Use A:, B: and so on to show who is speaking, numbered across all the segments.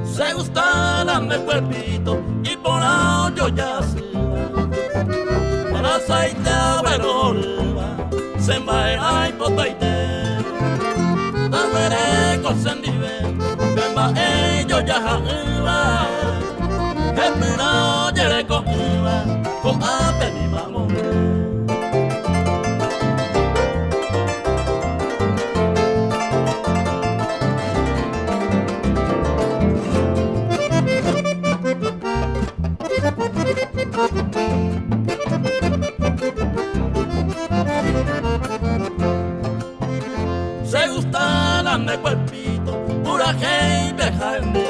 A: Se gustarán de cuerpito y por yo ya se va. Por aceite a verorba, se va y potaite. Tamere cosendive, bemba ello ya va. El pino yere con ape mi mamón. Se gustarán de cuerpito, pura gente jaime.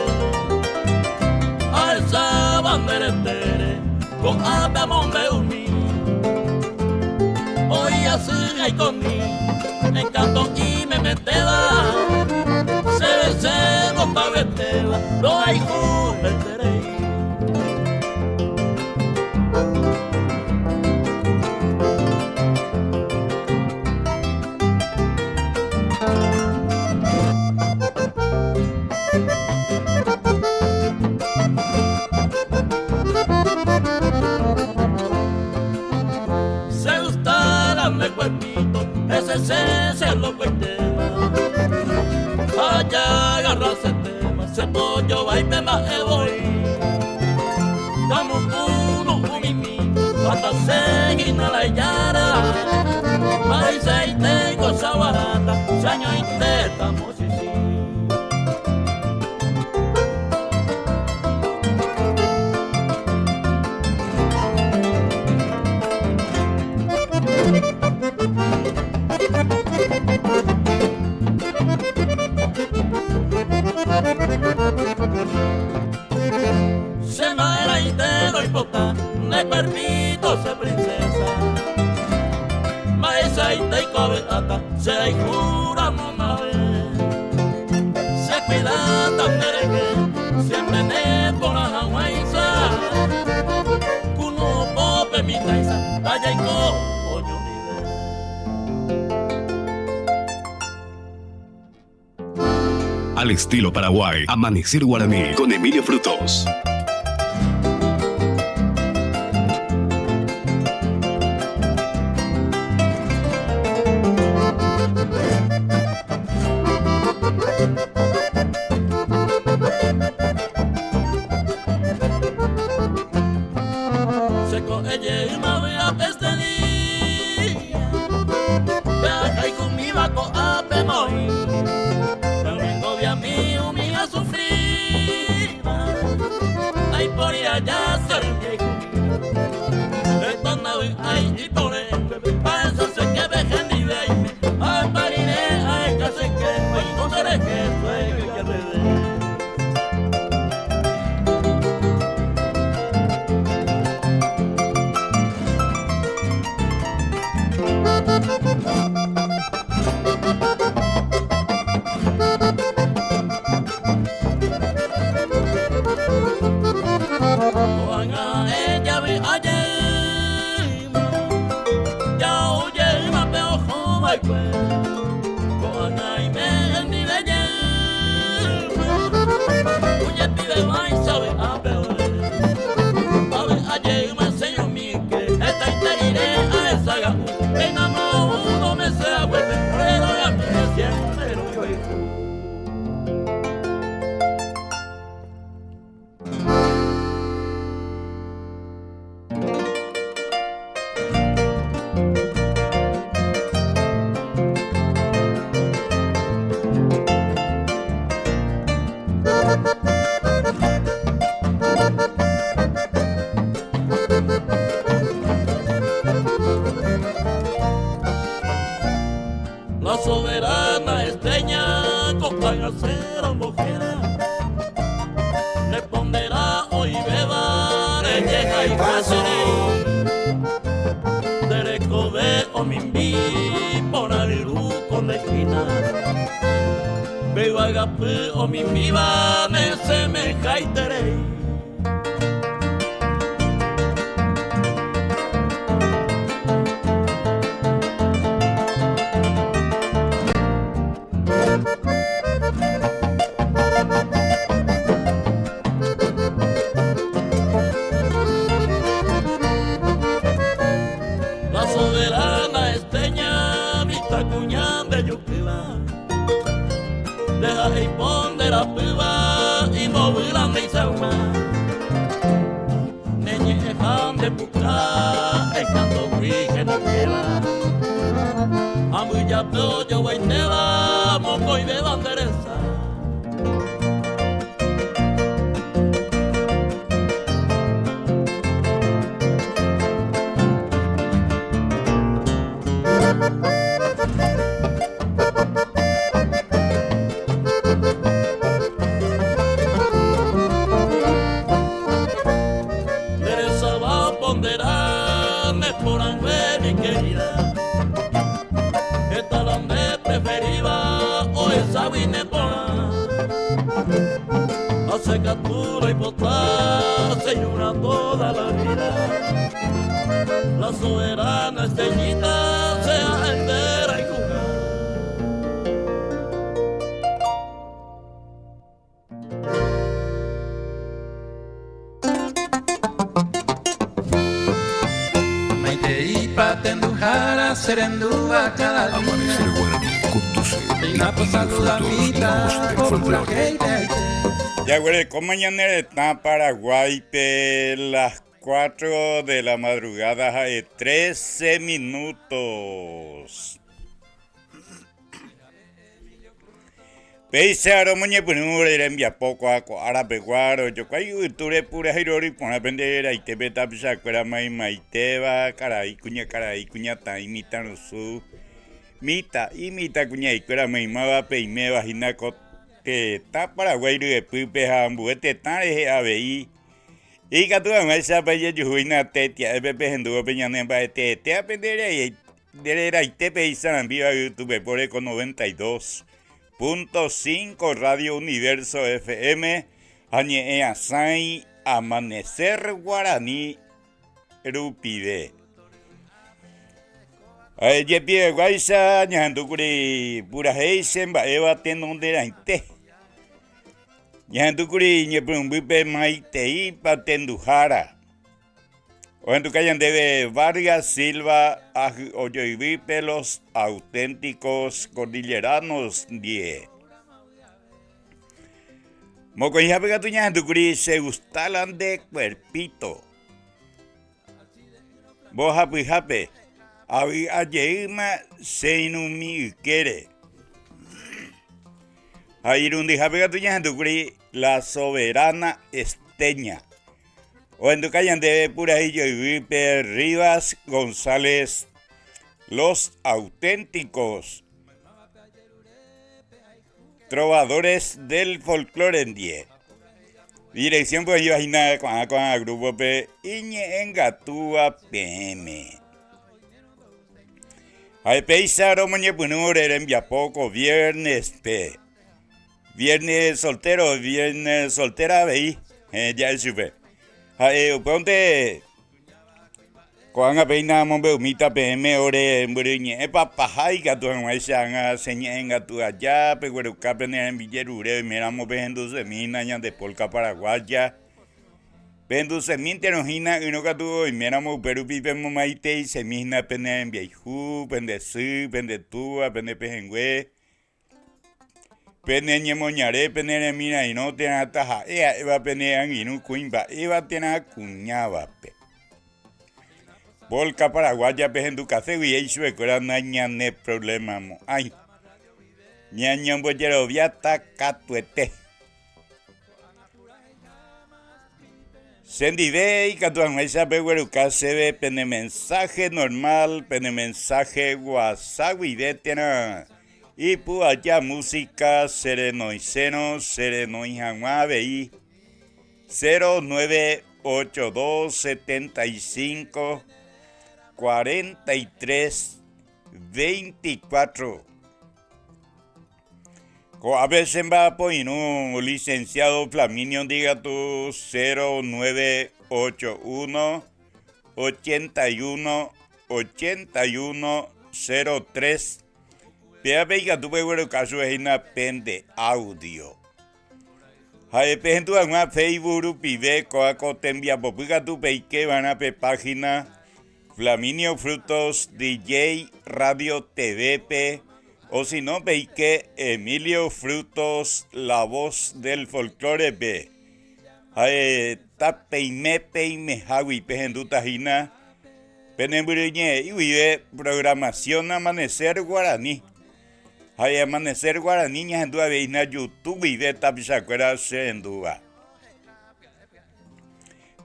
A: A esa bandera con abamón de unir. Hoy así hay conmigo, encanto y me meteba. Se no pa' veteba, lo hay juventeré. Se lo cuenteba. Allá agarra ese tema, se pollo va y me más voy. Damos uno mimi, hasta seguir a la yara. Maíz y té, cosa barata, saño y té, estamos y sí. Se baila y te doy bota, de cuerpito se princesa. Maesa y te cobeata, se jura una vez. Se cuida tan merengue, siempre me por la hawaiisa. Kuno pope mi taisa, allá y coño nivel.
B: Al estilo Paraguay, Amanecer Guaraní con Emilio Frutos.
A: Se con ella y me vea este día. Vea que con mi vaco a pemoy. Ay, por allá soy viejo. Esto no hay y por el para eso sé que dejen ni veime. Ay, pariré, ay, que sé que hoy no seré que soy que revés. La soberana estrella con pan acera mojera le pondrá hoy beba llega y casere derecho ve o mimbi por el con de esquina veo agape o mimbi va me se me jaitere. cuñambe yukiba deja y ponde la piba y movila mi salma neñe ejan de puka el canto que no queda amuya pero yo voy neva moco y de banderesa hace captura y botar, señora toda la vida. La soberana estrellita sea entera y jugar.
C: Maite patendujara serendúa cada día.
B: Amanecer guaraní conduce
C: Pina pues saluda vida por pura gente.
D: Ya, güey, con mañana está Paraguay, las 4 de la madrugada, 13 minutos. Pese a Romoñe Punure, envía poco a Arapeguaro, yo caí ture pura hirori, pon a vender y te beta pisa cuera maiteba, caray, cuña ta, imita no su, imita cuña y cuera maimaba, peime, vagina cot. Que está Paraguay de Pipe Hambuete tan ABI y que tú me esa pelle juina tetia Pepe Hendú Peñanen para te aprender de te peisan viva YouTube por eco 92.5 Radio Universo FM añe asai amanecer guaraní rupide ye pie guaisa ñandukuri pura heisen ba eva tenonde la inte ñandukuri ñepumbipe maitei patendujara o en tu calle de Vargas Silva Oyoivipe los auténticos cordilleranos 10 moco hija pega tu ñandukuri se gustalan de cuerpito vos jape Ayeima seinumi quiere. Airundi japegatuña handukuri la soberana esteña. O en tu calle de Purajillo y Vipe Rivas González, los auténticos trovadores del folclore en 10. Dirección pues imagina con el grupo P. Iñe Engatúa PM. Hay peisa romañe punure en poco viernes P. Viernes soltera veí. Ya es super. Hay ponte con a peina mombe umita PM ore mburiñe papajai gatu maisanga señenga tu allá pero capene en villerure miramos pejendo semina ña de polka paraguaya. Pendu semin tenojina uno gatu y miramos peru pipe momaite y semina pene en vieju, pende su, pende tua, pende pejengüe. Pene ñemoñare, pene en mina y no tena taja, eva pene en inu cuimba, eva tena cuñaba pe. Polka paraguaya pejendu café y eso era naña ne problema mo. Ay. Ñaña bollero viata catuete. Sendive y catuan esa pegueruca se ve pene mensaje normal, pene mensaje WhatsApp y vetena. Y pu allá música sereno y seno, sereno y jamabe y 098275 4324. A veces va por un licenciado Flaminio, diga tu 0981 8103. Pea pega tu pueblo caso es una pende audio. Hay pentu a Facebook pibe coaco tembia popiga tu peike van a pe página Flaminio Frutos, DJ Radio TVP, o si no, veis que Emilio Frutos, la voz del folclore B. Ta peime hawi pejenduta jina, penembriñe y vive programación Amanecer Guaraní. Amanecer Guaraní, ña hendua veina YouTube y ve tapizacuera se hendua.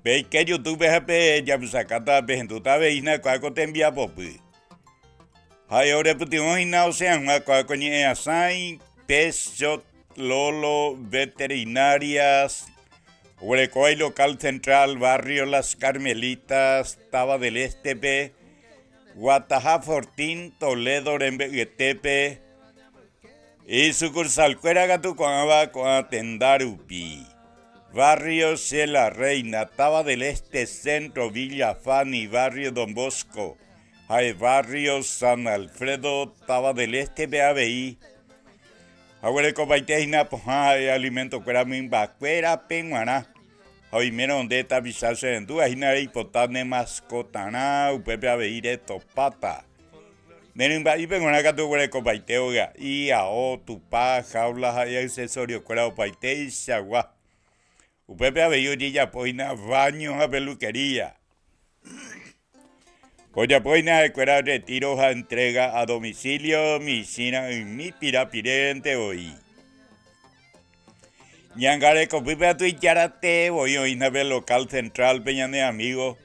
D: Veis que YouTube es ya sacata pejenduta veina cuaco te envía popi. Ahora putimos hina o sea, una cuaco ñe asai, peso, lolo, veterinarias, Huerecoy Local Central, Barrio Las Carmelitas, Taba del Estepe, Guatajá Fortín, Toledo, Rembeguetepe, y sucursal Cueragatu con Tendarupi. Barrio La Reina, Taba del Este Centro, Villa Fani, Barrio Don Bosco, hay Barrio San Alfredo, Taba del Este, BABI. Ahora copaiteina poja alimento cueramin bacuera penguana. Hoy menos donde está bisarse en duda hina hipotane mascotana upepe abeire topata. Nenen ba y penguana que tu cuere copaiteuga y ao tupa jaula hay accesorio cuera opaitei chagua. Upepe abeire ya poina baño a peluquería. Oya poina de cuera retiro a entrega a domicilio misina en mi pirapirente hoy. Ñangare copipe a tu yarate voy hoy nave local central peñane amigo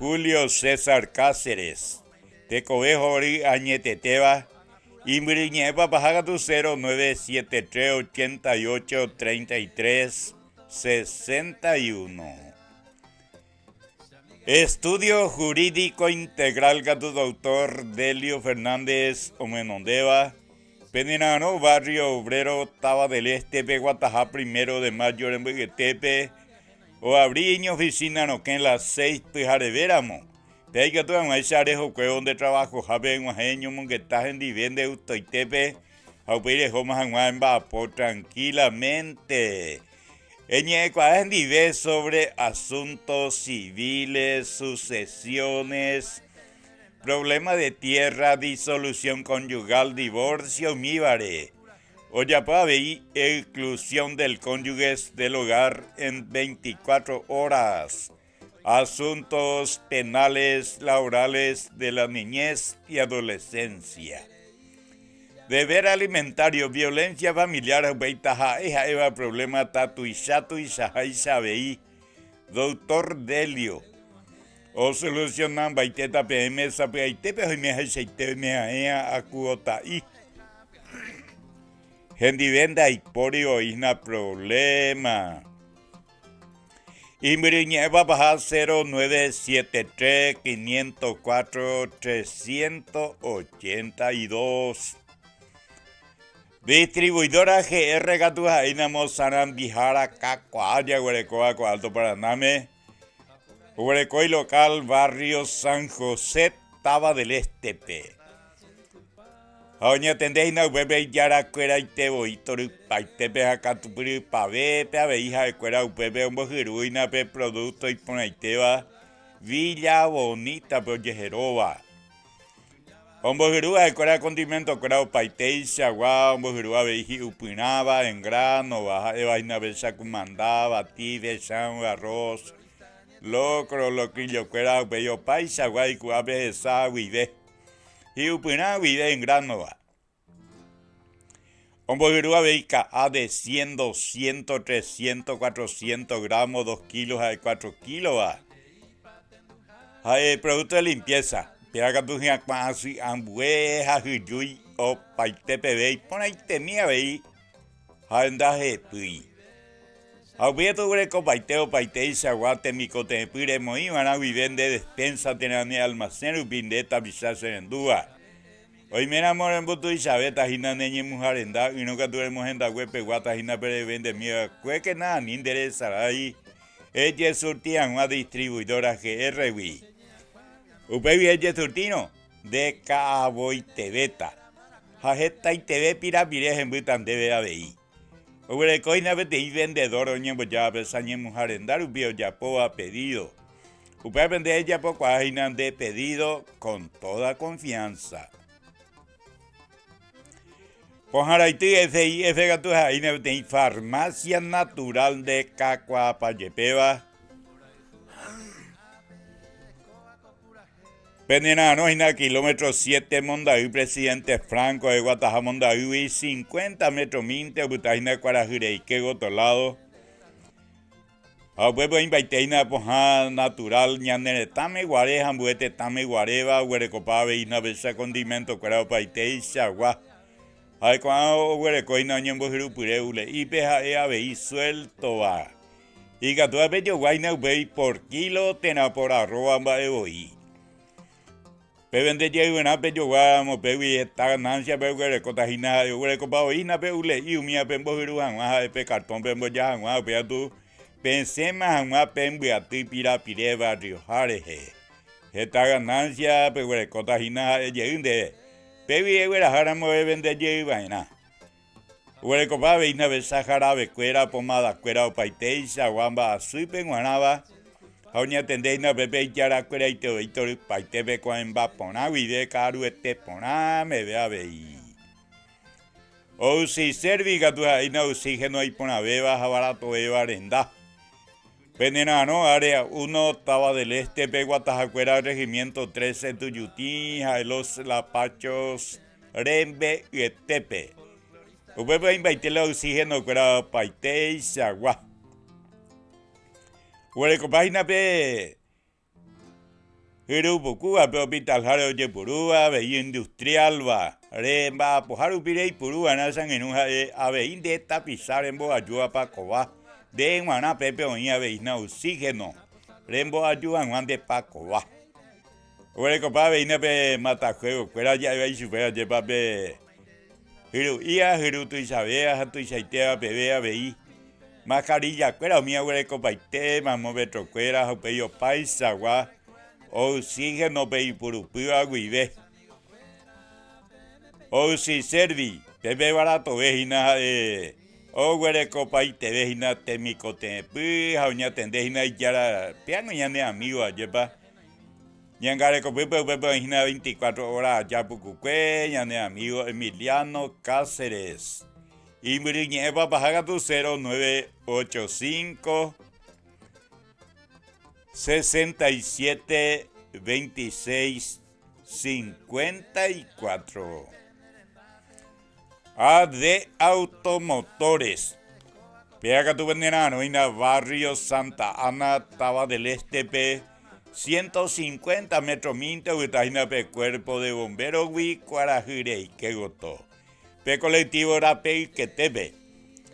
D: Julio César Cáceres. Te cobejo ori añeteteba y miriñepa pajaga tu 0973 88 33 61. Estudio Jurídico Integral Gato Doctor Delio Fernández Omenondeva, Penenano, Barrio Obrero, Taba del Este, Guatajá, 1 de mayo en Beguetepe, o Abriño, Oficina Noquén, las 6, Pijarevéramo. Peiga tu amaisarejo, cueón de trabajo, Jabe, Guajeño, Monguetaje, en Divende, Ustoitepe, Aupire, Jomas, Anguamba, por tranquilamente. En nivel sobre asuntos civiles, sucesiones, problema de tierra, disolución conyugal, divorcio, míbare. Oyapabe, exclusión del cónyuge del hogar en 24 horas. Asuntos penales, laborales de la niñez y adolescencia. Deber alimentario, violencia familiar, beitaja, eva problema tatu y sabei, doctor Delio. O solucionan baiteta PM, sapeitepe, hoy me aceite, me aea, acuota y. Gendivenda y porio, isna problema. Y miriñeva baja 0973 504 382. Distribuidora GR Gatujaina Mozaran Vijara Cacuaya Huerecoa Alto Paraname. Huerecoy Local Barrio San José Taba del Estepe. Aoña tendeina bebe yara cuera y te voy toru paitepe acatupuri pave pe aveija de cuera upebe ombojiruina pe producto y ponaiteba Villa Bonita pe Oyejerova. Ombojirúa de cuera condimento cuera opaitei chagua ombojirúa veiji upinaba en grano baja de vaina besa comandaba batí besan arroz locro loquillo cuera bello pai chagua y cuabe esa guide y upinaba guide en grano va. Ombojirúa veica a de 100, 200, 300, 400 gramos, 2 kilos a de 4 kilos va. Hay producto de limpieza. Pega tu hiakmasi ambueja hujui o paitepe vei ponaite mia vei handaje pui. Aubieto greco paiteo paitei saguate micote pire moi van a vivende despensa tenane almacén upindeta bisase en dúa. Hoy me enamoré en botu isabeta hina neñe mujarenda y no que tuemos en da huepe guata hina pere vende mia cue que nada ni interesará ahí. Ella surtían una distribuidora GRWI. Upevi ella surtino de Caaboy Tebeta. Jajeta y TV pirapires en butan debe ABI. Ubre coina vete y vendedor oñe boya besañe mujarenda ubio yapo a pedido. Usted aprende ella por página de pedido con toda confianza. Pojaraiti FIF Gatuja y Farmacia Natural de Cacuapayepeba. Pendenano en el kilómetro 7 Mondaí, presidente Franco de Guataja Mondaí, 50 metros minte, Butaina Cuarajireique, Gotolado. A pueblo inviteina poja natural, ñanere tame guare, hambuete tame guareva, huerecopabe y navesa condimento, cuerao paitei, chagua. Ay, cuando huerecoina ñembo jirupureule, y peja aveí suelto va. Y gatua bello guaina ubei por kilo, tena por arroba baeboí. Pevende lleguena bello guamo, pewi esta ganancia, pero huerecotagina, huerecopaoína peule, y umia pembo jirujan, maja de pe cartón pembo ya, maja, pea tú. Pensé más en una pembuati pirapire barrio jareje. Esta ganancia, pero recota jina de pevi era jaramo de vender vaina. Huerecopa veina besa jarabe cuera pomada cuera o paiteisa guamba azul penguanaba. Jauña tendeina bebe yara cuera y te oitor paitebe con pona vide caru este pona me vea vei. O si serviga tu jaina oxígeno y pona beba jabarato eva arenda. Pendenano, área 1, Taba del Este, Peguatajacuera, Regimiento 13, Tuyutí, Los Lapachos, Rembe y Etepe. Usted puede invitarle oxígeno para Paite y Chagua. Huerecopágina pe Hirupucúa, pe Hospital Jaro de Purúa, Veí Industrial, va. Remba, Pojarupire y Purúa, Nasan en un aveín de tapizar en Boayúa, Pacobá. De Guaná Pepe oía veina oxígeno. Rembo ayudan Juan de Paco va. Ore copa veina pe matajuego. Cuera ya iba y supera de pape. Hiru ia hiru tu isabea tu isaitea pebea veí. Mascarilla cuera mía ore copa ite mamo betro cuera hopeyo paisa gua. Oxígeno pe purupua guive. Oxi servi. Pepe barato vejina o huerecopa y te vejina temicote, pues jauña tendejina y yara, piano ya ne amigo ayepa. Ñangareco pepe 24 horas ya pucuque, ya ne amigo Emiliano Cáceres. Y muriñeva bajaga tu 0985 67 26 54. AD Automotores. Pega tu venderano en el barrio Santa Ana, Taba del Este, P. 150 metros minte, Utaina, P. Cuerpo de Bombero, Gui, Cuarajirei, que gotó. P. Colectivo Rape, que te ve.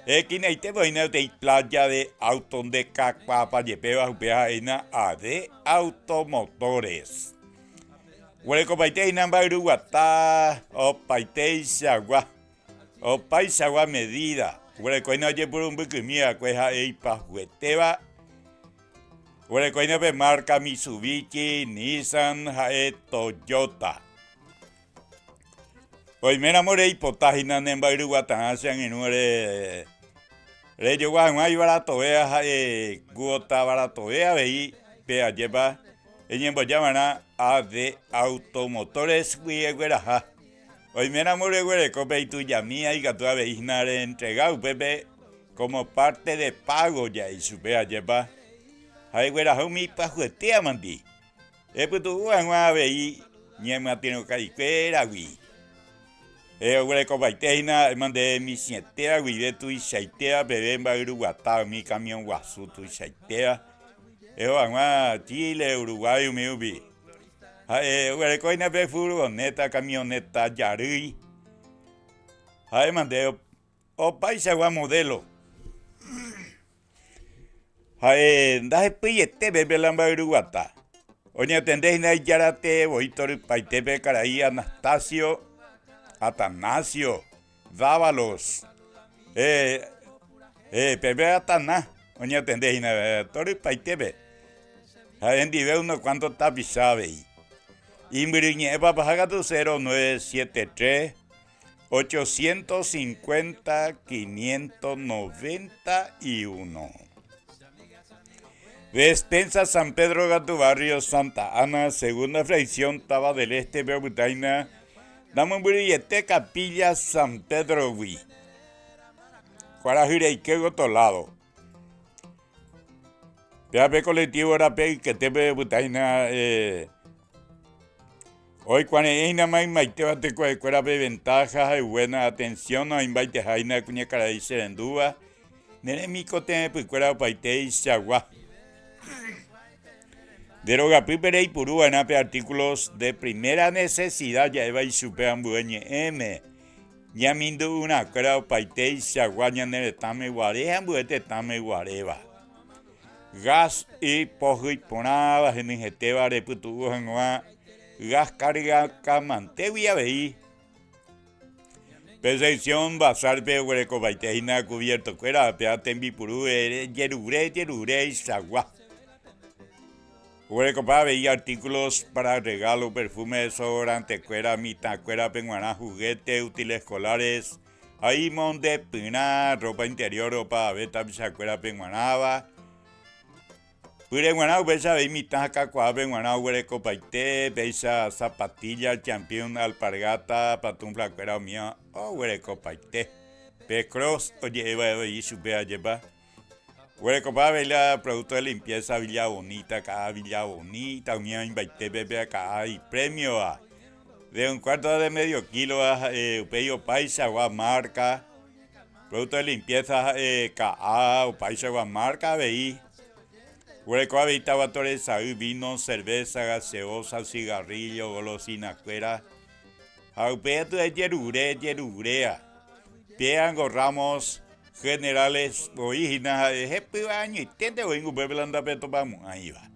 D: Equina y te voy a playa de Auton de Cacpapa, Yepeba, Upea, Ena, AD Automotores. Hueco Paite, Nambaru, Guatá, o Paite, Chagua. O paisagua medida. Huerecoina oye por un buquimia, cueja e pajueteba. Huerecoina pe marca Mitsubishi, Nissan, Jae, Toyota. Hoy me enamoré y potágina en Bairuguatán, en un re yo guan, hay barato, vea, Jae, Guota barato, vea, veí, pea, lleva, en Boyamana, AD Automotores, Guiegueraja. Hoy me enamoré de cope y tuya mía y gatua veisnar entregado pepe como parte de pago ya y supea lleva. Hay güera mi pajuetea mandi. Pues tu guan veí ñema tiene cariquera gui. Güera copaiteina mandé mi sietea gui de tu y saitea bebé en Uruguatá mi camión guasu tu y saitea. Chile, Uruguay, mi ubi. Huerecoina pe furgoneta, camioneta, yarui. Mandé o paisagua modelo. Daje pillete bebe lamba Uruguata. Oña atendéis na yarate, voitor paitepe caraí Anastasio, Atanasio, Dávalos. Pepe Ataná. Oña atendéis na tori paitepe. En dive uno cuanto tapizabe. Y miriñeva bajaga tu 0973 850 591. Despensa San Pedro Gato Barrio Santa Ana, segunda fracción Taba del Este, Berbutaina. Damos burillete Capilla San Pedro Wi. Cuarajireyque Gotolado. PAP colectivo Rape que te Berbutaina. Hoy cuando hay nada más maite bate cuera ventajas y buena atención no invite jaina cuña cara y serendúa. Nene mi cote pues cuera paite y chagua. Deroga Pipere y Purú en artículos de primera necesidad ya iba y superan bueñe M. Ya mindo una cuera paite y chaguaña nere tame guareja buete tame guareva. Gas y pojo y ponaba geniteba de putu en gas carga camantevia veí. Percepción basar pe hueco baiteina cubierto cuera peate en bipurú yerure y sagua. Hueco para veía artículos para regalo, perfume, desodorante, cuera, mitad, cuera, penguaná, juguete, útiles escolares, ahí monte, pina, ropa interior, ropa, beta, pisa, cuera, penguanaba. Pure guanau besa ve mitad cacuá guanau hueco paite, besa zapatilla, champion, alpargata, patun flacuera mía, o hueco paite. Pecros, oye, iba y supea lleva. Hueco para ver producto de limpieza, Villa Bonita, unía, invite bebé acá y premio a. De un cuarto de medio kilo, peyo paisa, marca. Producto de limpieza, KA, o paisa, marca, veí. Hueco habitaba toreza, vino, cerveza, gaseosa, cigarrillo, golosina, cuera. Aupeto de yerurea. Piango ramos generales originales de jefe año y tende o ingo bebe landa peto vamos ahí va.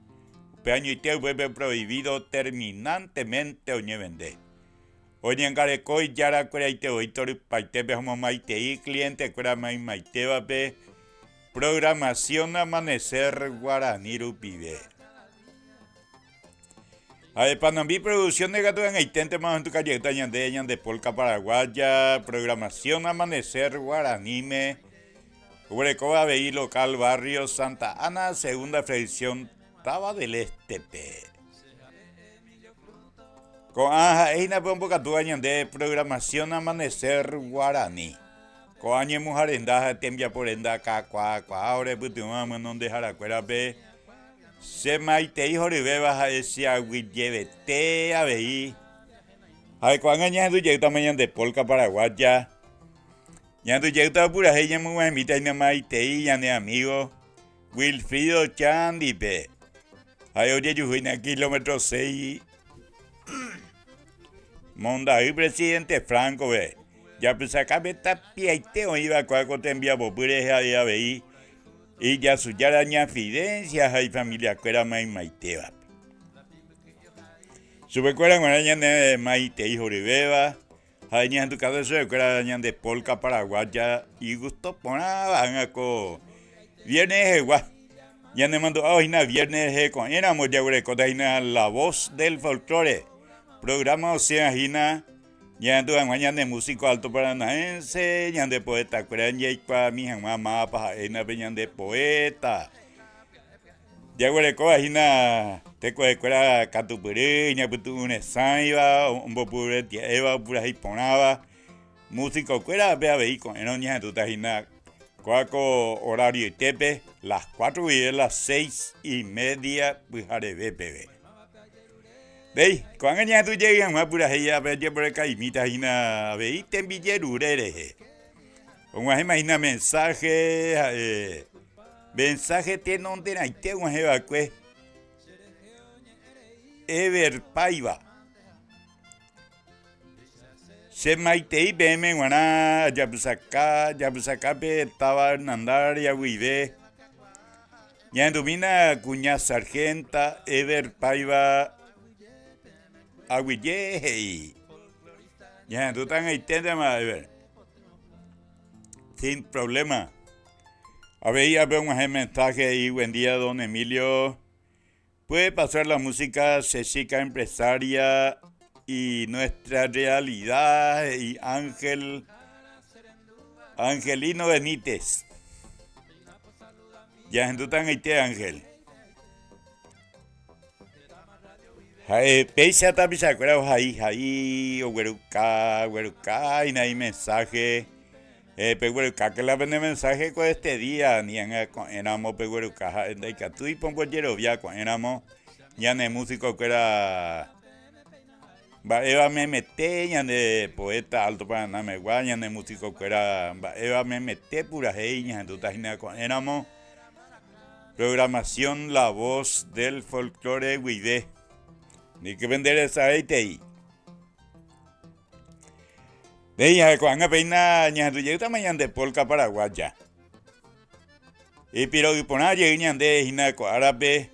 D: Peaño y te bebe prohibido terminantemente oñe vende. Oñe engareco y yara cuera y te oitor paite como maite y cliente cuera maite va pe. Programación Amanecer Guaraní Rupibe. Panambi Producción de Gato en Aitente más en tu calleta de Polca Paraguaya. Programación Amanecer Guaranime. Huecoba Veí Local Barrio Santa Ana. Segunda fracción Taba del Este. Con Eina Pombo Catuañan de Programación Amanecer Guaraní. Coañe mujarendaja tembia por enda cacua ahora putumamos no dejar la cuera be se maite hijo de bebas a ese agüillevete a veí ay coaña tu llegta mañana de Polca Paraguaya ya tu llegta pura ella muy buena mitad de maite y ya ne amigo Wilfrido Chandipe ay oye yo fui a kilómetro 6 Monda y presidente Franco ve ya pues acá me tapia y te iba a cuaco te envía popures a veí y ya su ya daña fidencias hay familia cuera maiteba sube cuera guaraña de maite hijo de beba hay en tu casa sube cuera daña de Polca Paraguaya y gusto ponaban a co viernes igual ya me mandó hoy na viernes con éramos ya la voz del folclore programa o sea hina ya tu mañana de músico alto paranaense, ya de poeta curan ya para mi mamá para ena peñan de poeta. Ya hueco ajina te cuera catupure, ya putu un saiba, un popure eva pura hiponaba. Músico cuera vea veí con enoña tu tajina. Cuaco horario y tepe, las 4 y las 6:30 pues haré bebé. Dey, cuando ya tú llegas más pura ella ver por acá y mita hina veíte en villerurere. Como imagina mensaje te no te naite un jeva que Ever Paiva. Se maite y beme guana ya busaka pe estaba nandar ya vive. Ya domina cuña sargenta Ever Paiva Aguille. Ya, tú estás ahí, ver. Sin problema. A ver, ya veo un mensaje ahí. Buen día, don Emilio. Puede pasar la música Cecica Empresaria y Nuestra Realidad y Angelino Benítez. Ya, tú estás ahí, Ángel. Peisa tapizacuera ahí, o güeruca, y no hay mensaje. Pegueruca que la vende mensaje con este día, ni en éramos pegueruca, en que tú y pompo yerovia con éramos, ya en el músico que era. Eva me mete, ya de poeta alto para nada me guay, ya en el músico que era. Eva me mete pura heña, en tu tajina con éramos. Programación La Voz del Folclore Guidé. Ni que vender esa ahí. De ella, cuando peina, ña tu llega mañana de polka paraguaya. Y pero y pona llega de hina co árabe.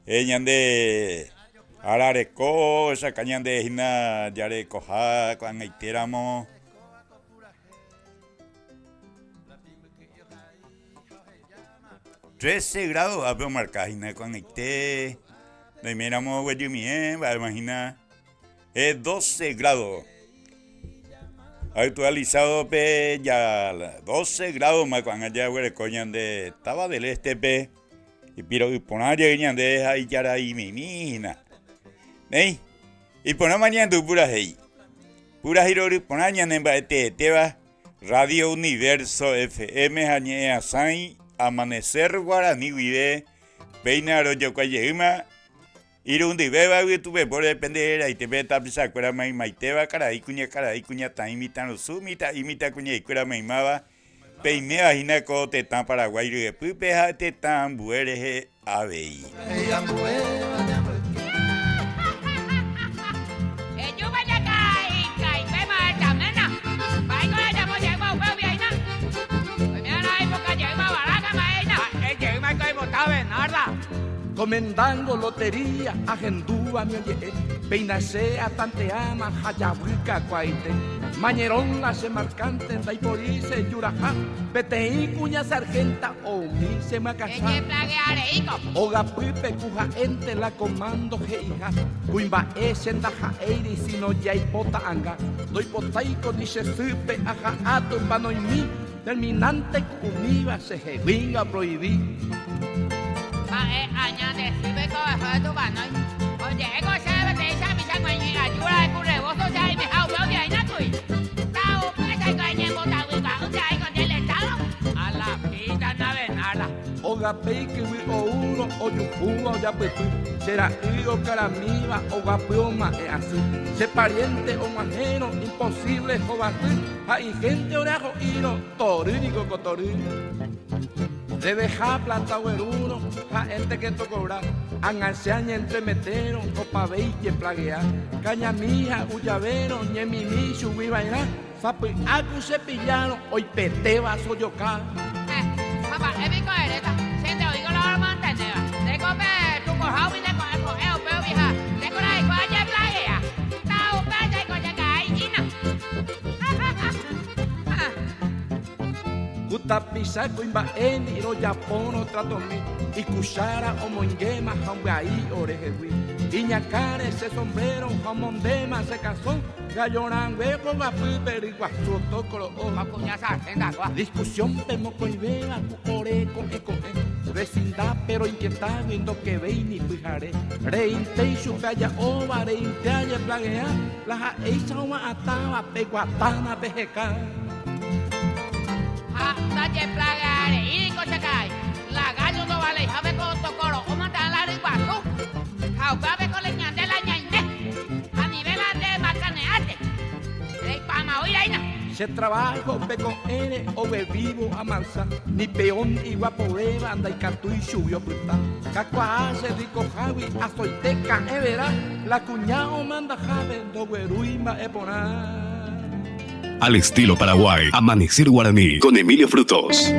D: Ella de arareco, esa caña de hina yare coja cuando iteramos. $13 grados a marcar hina cuando ite. De miramos güey mien, va imagina. Es 12 grados. Actualizado pe ya 12 grados más cuando allá güey coñan de estaba del este pe y pero y poner ya de ahí ya ahí menina. ¿Eh? Y poner mañana tu pura hey. Pura giro poner ya en te va Radio Universo FM añe asai amanecer guaraní guide peinaro yo cayema Irundi beba que tuve por depender ahí te ve tapisa cuera maiteba caray cuña ta imitan su imita cuña y cuera maimaba peimea hinaco te tan paraguay y pupeja te tan buereje abei
C: Comendando lotería, agendúa mi oye, peinasea, tanteama, hayabuica, cuaite, mañerón, la se marcante, daiporice, yurajá, peteí, cuña sargenta, o mi se macasá, oga pipe, cuja ente, la comando, heija, cuimba sendaja eiri, sino ya hipota anga, doy potaico, dice supe, aja, ato, vano y mi, terminante, cumiva, se jevinga, prohibí.
E: Añade, sirve con el tu mano. Oye, ego se ve te llama mi sangre y ayuda de curre, vos sos ya y me hago veo bien a tu. Tao, esa caña en bota huica, un día con el estado. A la pita nave nada.
C: Oga peike o uno o yufuga o ya petu. Será higo caramiva o gapioma es así. Se pariente o majero, imposible o batir. Hay gente orajo hiro, torírico cotorírico. De dejar plata uno, a gente que to cobrar, anganciaña entre metero, copa veille plaguear, caña mija, ullavero, ñemimi, subí bailar, sapi, acu cepillano, hoy peteba soy yo acá.
E: Papá, es mi cohereta, siente oigo la hora manteneva, de comer tu cojao y de coger peo vieja, de coger y coña plaguea, tao, pesa y coña caína.
C: Utapisa coimba eni ro japono trato mi y cuchara o monguema hambai orejewi y ñacare ese sombrero jamondema se casó gallorangue con gapiper y guachoto colo o
E: Macuñasa, venga,
C: discusión temo coibera ore con eco vecindad pero inquietad viendo que veis ni fijaré reinte y su calla ova reinte haya plaguea la eisa uma ataba peguatana pejeca.
E: Daye plagare, y cochacay, la gallo no vale, jave con tocoro, o mandan la riguaco, jaucabe con leñan de la ñañe, a nivel de macaneate, de pama oiraina.
C: Se trabajo peco ere o bebivo a mansa, ni peón y guapoleva anda y catu y subió puta. Cacua hace rico javi, azoiteca evera, la cuñao manda jave, do gueruima eponá.
B: Al estilo Paraguay, Amanecer Guaraní con Emilio Frutos.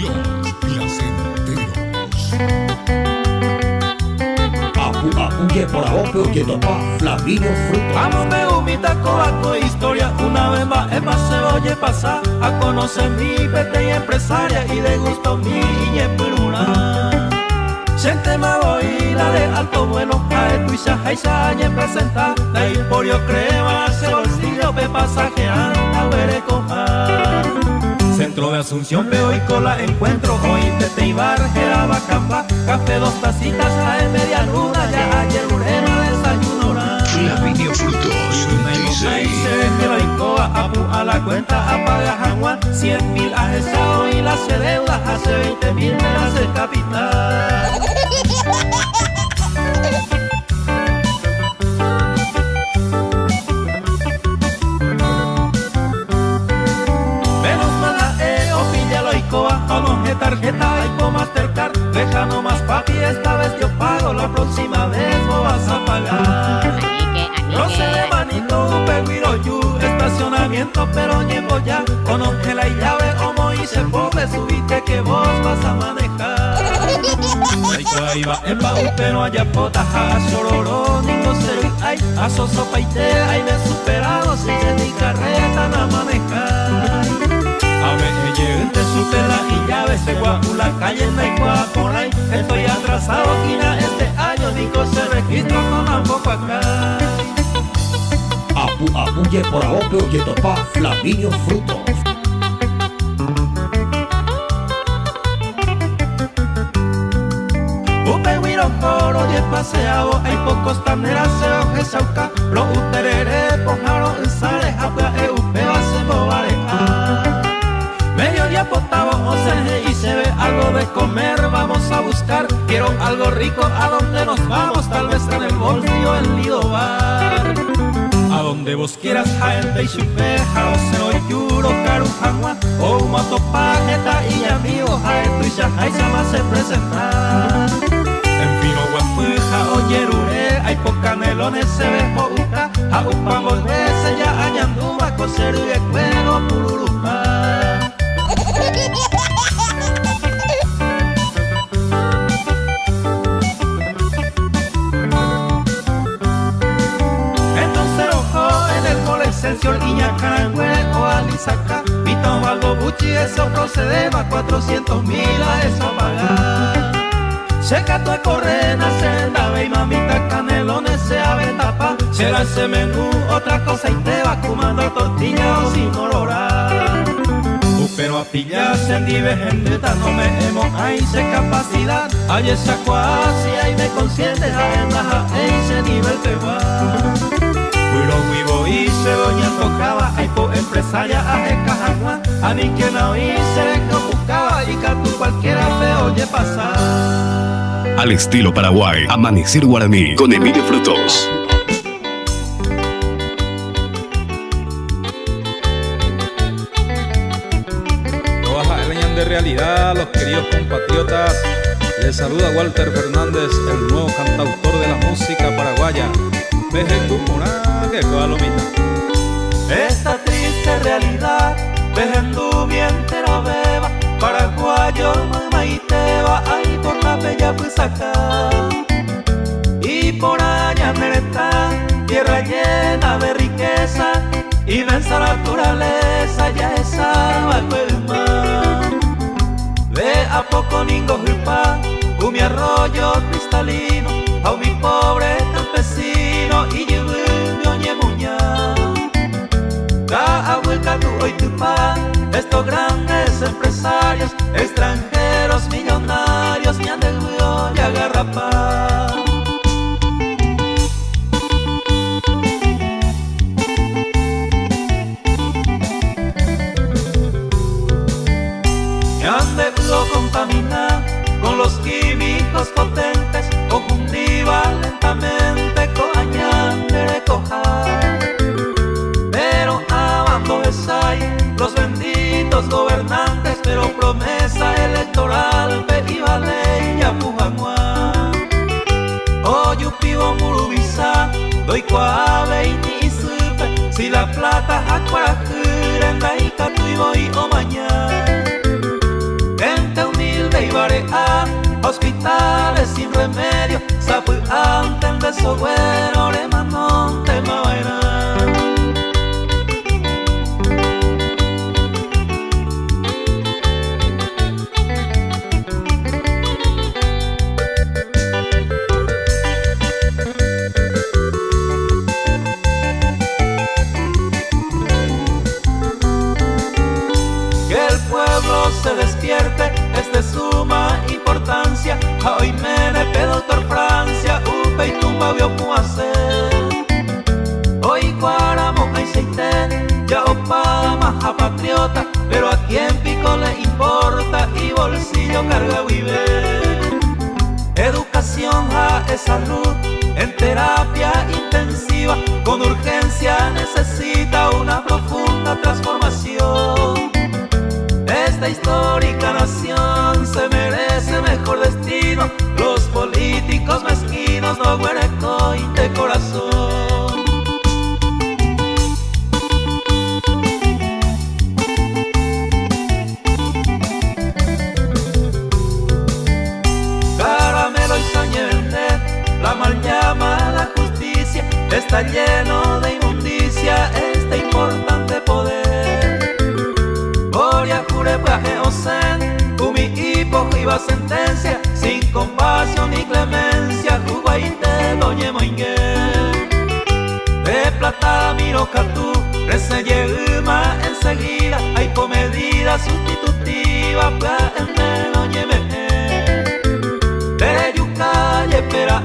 F: Los placenteros.
G: Apunye por abajo, oye topa, Flaminio Frutos.
H: Vamos me humita coaco historia, una vez más es más se oye pasar a conocer mi pete y empresaria y de gusto mi ñepuruna. Gente me voy la de alto bueno, a el tuisa jaisa y presenta, la emporio crema, se bolsillo pe pasajear, a ver coja. Centro de Asunción veo y cola encuentro, hoy pete y bar, Geraba Campa, café 2 tacitas, a media luna, ya ayer urena desayuno.
B: Flaminio Frutos,
H: Ahí se ve que lo incoa, a la cuenta, apaga Juan, 100.000 has echado y las deudas, hace 20.000 me las el capital. Menos mal la o pilla lo incoa, o no que tarjeta, y po Mastercard, deja nomás papi, esta vez yo pago, la próxima vez no vas a pagar. No se de manito, pero yo estacionamiento, pero llevo ya, conoce la llave, como hice pobre, subiste que vos vas a manejar. Ahí va en baúl, pero allá potas, a sororo, nico se ay, a soso paite, ay me superado, si de mi carreta a manejar. A ver, llegué, te supera y llave, se guapu la calle, en la por ahí, estoy atrasado, quina, este año, nico se registro, no tampoco acá.
G: Apuye por ahopio que topa Flaminio Frutos.
H: Upe huiro coro y paseado, hay pocos taneras se oje sauca, lo uterere, pojaro sale, japia eupe va se movareja. Mediodía potavo, y se ve algo de comer, vamos a buscar, quiero algo rico, ¿a dónde nos vamos? Tal vez en el bolsillo el Lido Bar. A donde vos quieras, gente y chupe, jarosero y yuro, carujagua, o matopajeta y amigos, jaetu y shahai sama se presenta. En fino guapuja o yerure, hay pocanelones se ve jouca, a upa volvese ya añanduma, cosero y ecueno, pururupa. Excelsior, Iñacarangüe o Alizaca, Vito Valgo Buchi, eso procede a 400.000 a eso pagar. Checa tu correna, senda, ve y mamita canelones se ave tapa, será ese menú, otra cosa y te va comando tortilla o sin olorar. Pero a pillarse en dive gendeta, no me hemos ahí se capacidad, hay esa cuasi, ahí me consiente, a ese nivel te va. Puro vivo y se doña tocaba, hay po empresaria a Jecajagua, a ni quien oí se ve que buscaba y que tú cualquiera te oye pasar.
B: Al estilo Paraguay, Amanecer Guaraní con Emilio Frutos.
I: De realidad, los queridos compatriotas, les saluda Walter Fernández, el nuevo cantautor de la música paraguaya. Veje tu mona, que palomita.
H: Esta triste realidad, vejendu mientras beba, paraguayo, mamá y te va ahí por la bella Pusaca. Y por allá Nereta, tierra llena de riqueza, inmensa naturaleza, ya esa bajo el mar. Ve a poco ningo jupa, mi arroyo cristalino, a mi pobre campesino y llevo oñe muña. Da a vuelta tu hoy tu pa, estos grandes empresarios, extranjeros millonarios, me han de y agarra pa. Lo contamina con los químicos potentes, confundiva lentamente con añandere cojar. Pero abando es ahí los benditos gobernantes, pero promesa electoral pe iba ley ya pujamua. Oh yupivo murubisa, doy cuave y ni supe, si la plata acuarajura en la ica tu y voy o mañana. Gente humilde y barea, hospitales sin remedio, sapu anten de so bueno, le manon te mabaira. Que el pueblo se despierte, es de suma importancia. Francia, hoy me pe doctor Francia, upe y tumba vio hacer. Hoy guaramo hay seite, ya opa maja patriota, pero a quien pico le importa y bolsillo carga vive. Educación es salud, en terapia intensiva, con urgencia necesita una profunda transformación. Esta histórica nación se merece mejor destino, los políticos mezquinos no huerecoin de corazón. Caramelo y sañete, la mal llamada justicia está lleno de inmundicia, este importante poder. Boria jure paje osen, kumi hipo iba sentencia, sin compasión ni clemencia, juguaite doñe moingue. De plata miro catú, reseye uma enseguida, hay po medida sustitutiva, pa en doñe meje. De yucalle pera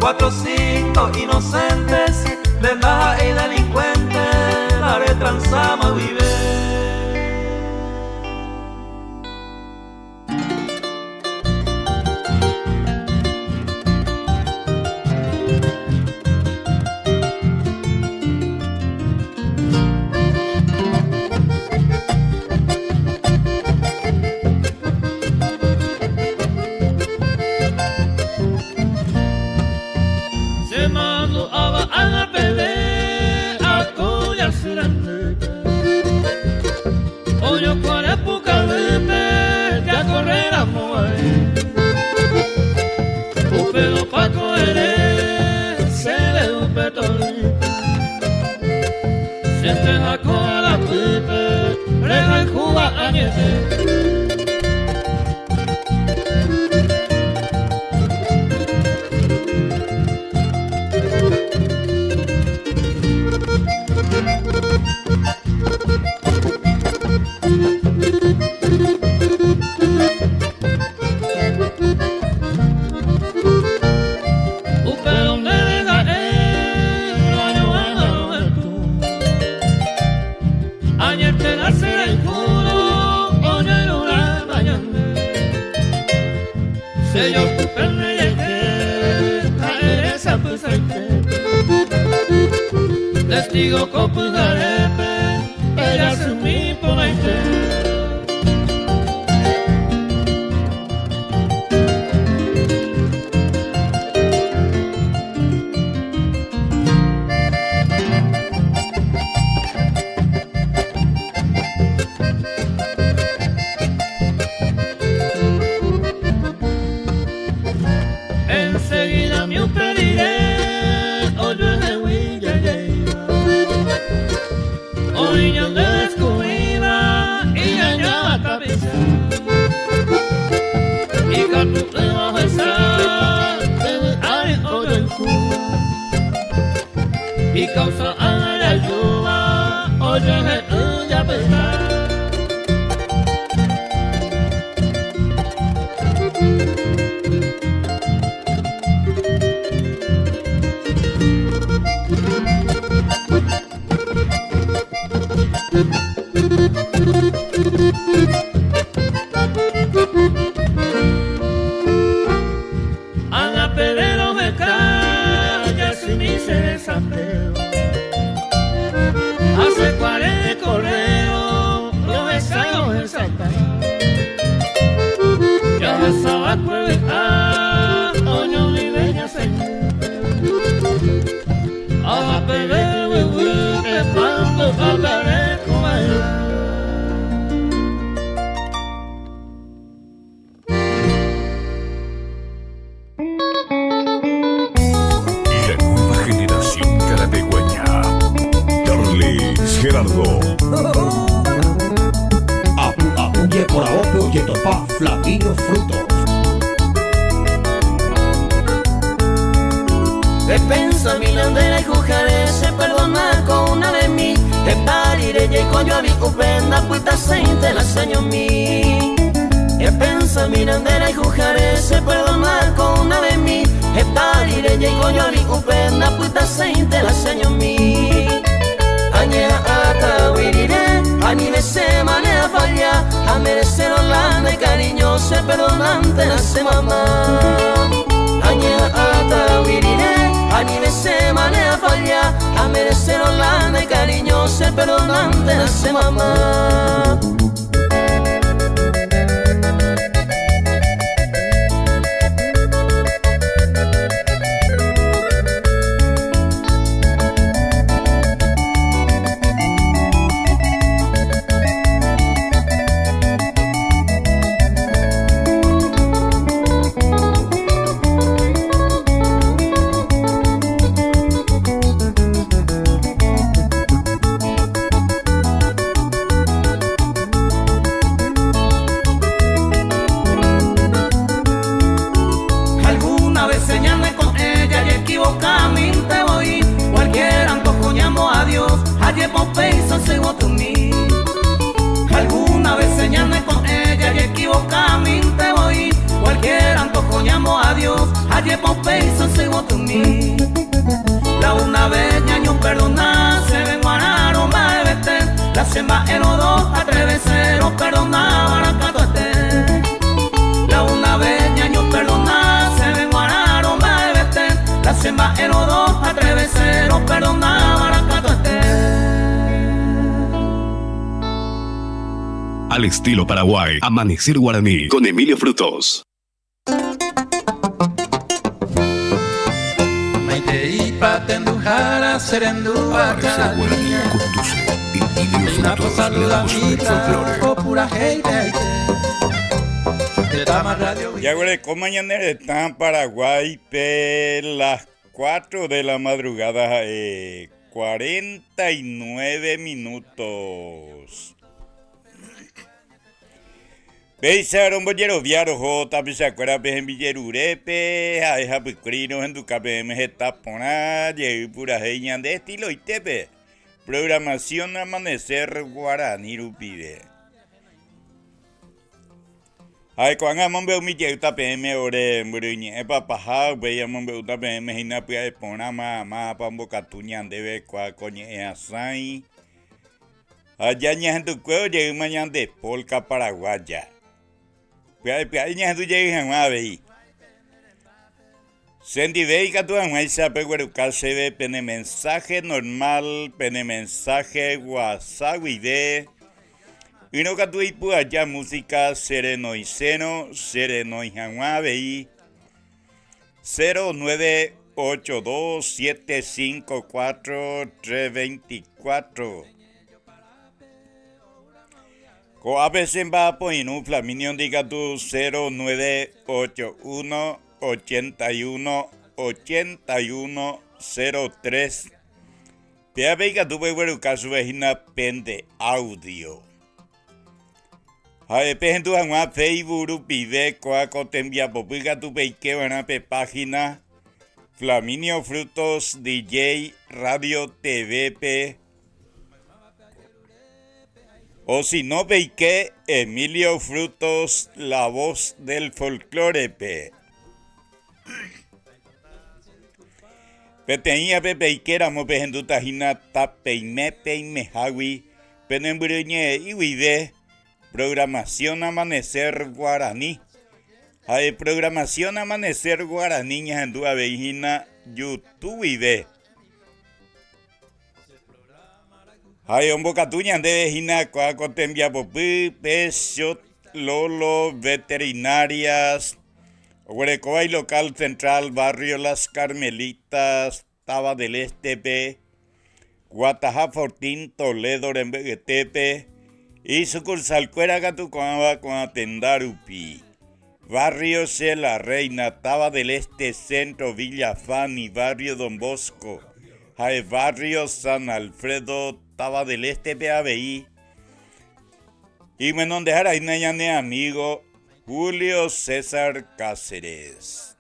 H: 4 o 5 inocentes, de la y delincuente, la retransama vive.
A: Testigo copugarepe, ella se mi ponaite. Enseguida me pediré, oye de Willa. Niño de descubrirla y allá la cabeza y cuando te vas a besar te haré odio en Cuba y causa a la lluvia oye de ella pesar. Ana Pedro me calla si me hice desapego. Hace 40 correos lo besado en Santa. Ya besaba cueva, oño mi bella señora. Ana Pedro me huite cuando hablaré con ella.
F: Gerardo.
G: Apuye por ahope oye topa Flaminio Frutos.
J: Te pensa mi landera y jujare se perdona con una de mí. Te pariré y con yo a mi cupenda puita seinte la seño mi. E pensa mirandera y jujare se perdona con una vez mi estarire y coñori upenda puta seinte la seño mi añe ata wirire anime se manea falla a merecer la de cariño se perdonante la se mamá añe ata wirire anime se manea falla a merecer la de cariño se perdonante la se mamá.
H: Alguna vez señalé con ella y equivocadamente voy. Cualquier antojo llamo a Dios. Ayer Popeyson se votó en mí. La una vez ñaño perdona, se ven guanaro más de vete. La semba en los dos atreveceros perdona baracatote. La una vez ñaño perdona, se ven guanaro más de vete. La semba en los dos atreveceros perdona baracatote.
B: Al estilo Paraguay, Amanecer Guaraní con Emilio Frutos.
F: Amanecer Guaraní conduce Emilio Frutos, la voz del folclore.
D: Y ahora como mañana está en Paraguay, las 4 de la madrugada, 49 minutos. Beisaron bollero viaro jota pisacuera pe en Villerurepe, a deja picrinos en tu KPM jetapona, llegué pura jeña de estilo y tepe. Programación Amanecer Guaraní Rupide. Ay, cuando amambe mi lleguta PM ore muriñe papaja, veía amambe uta PM hina pia de pona ma pambo catuñan debe cua coñe asai. Allá ña en tu cuello llegué mañana de polka paraguaya. Piaña tu llegas a ver. Sendi veiga tu amaisa peguerucal se ve pene mensaje normal, pene mensaje WhatsApp y de. Y no que tu ipu allá música sereno y seno, sereno y jamás 0982-754-324. Ko a veces va a poner un flaminio diga tu 0981 81 8103. Pea veiga tu peguero caso vejina pende audio. A veces en tu jamás Facebook pide coa cotembia popiga tu peike van a página Flaminio Frutos DJ Radio TVP. O si no peike Emilio Frutos, la voz del folclore pe. Peteña pepeikera mo pejendu tajina tapeime peime hawi penembureñe y huide. Programación Amanecer Guaraní. Hay programación Amanecer Guaraní ñajandu avejina YouTube vive. Hay ombocatuña de vejina coa cotembia popí, pecho, lolo, veterinarias. Huerecoa y local central, barrio Las Carmelitas, Taba del Estepe, Guatajá Fortín, Toledo, Rembeguetepe. Y sucursal Cueragatucuamba con Atendarupi. Barrio C. La Reina, Taba del Este, Centro, Villa Fani, Barrio Don Bosco. Hay Barrio San Alfredo, Taba del Este, PABI. Y me non dejar ahí nañane amigo Julio César Cáceres.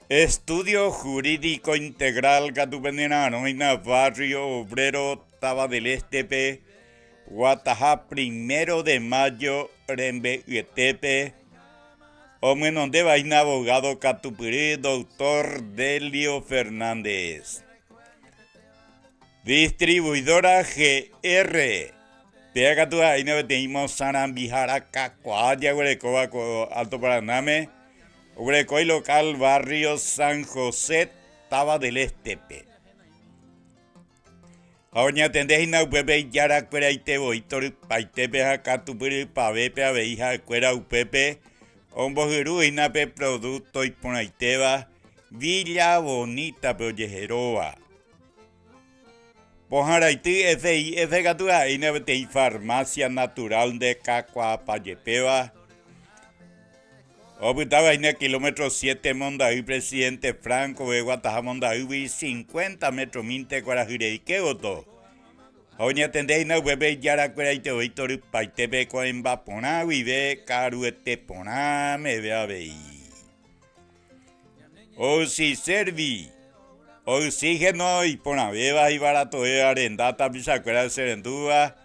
D: Estudio Jurídico Integral Catupenenano, Barrio Obrero, Taba del Este, Guataja 1 de mayo, Rembe Yetepe. Hombre, donde va un abogado Catupiri, doctor Delio Fernández. Distribuidora GR. Pega tu ahí no tenemos Sanambijara Cacuaya, Huerecoa, Alto Paraname. Huerecoy local, barrio San José, Taba del Estepe. Ahora tendés y no pepe yara cuera y te voy paitepe acá tu puri pavepe a veija cuera upepe. Ombojiru y nape producto y ponaiteba. Villa Bonita Proyejeroa. Pojaraiti FI Gatua y navete farmacia natural de Cacua Payepeva. Obutaba en el kilómetro 7 Mondaí, presidente Franco de Guataja Mondaí, 50 metros minte Guarajirei Keoto. Oña tendéis na webe yara cueraite oitor paitepe coemba pona vive caruete pona me vea vei. O si servi. Oxígeno y pona beba y barato de arendata pisacuera serendúa.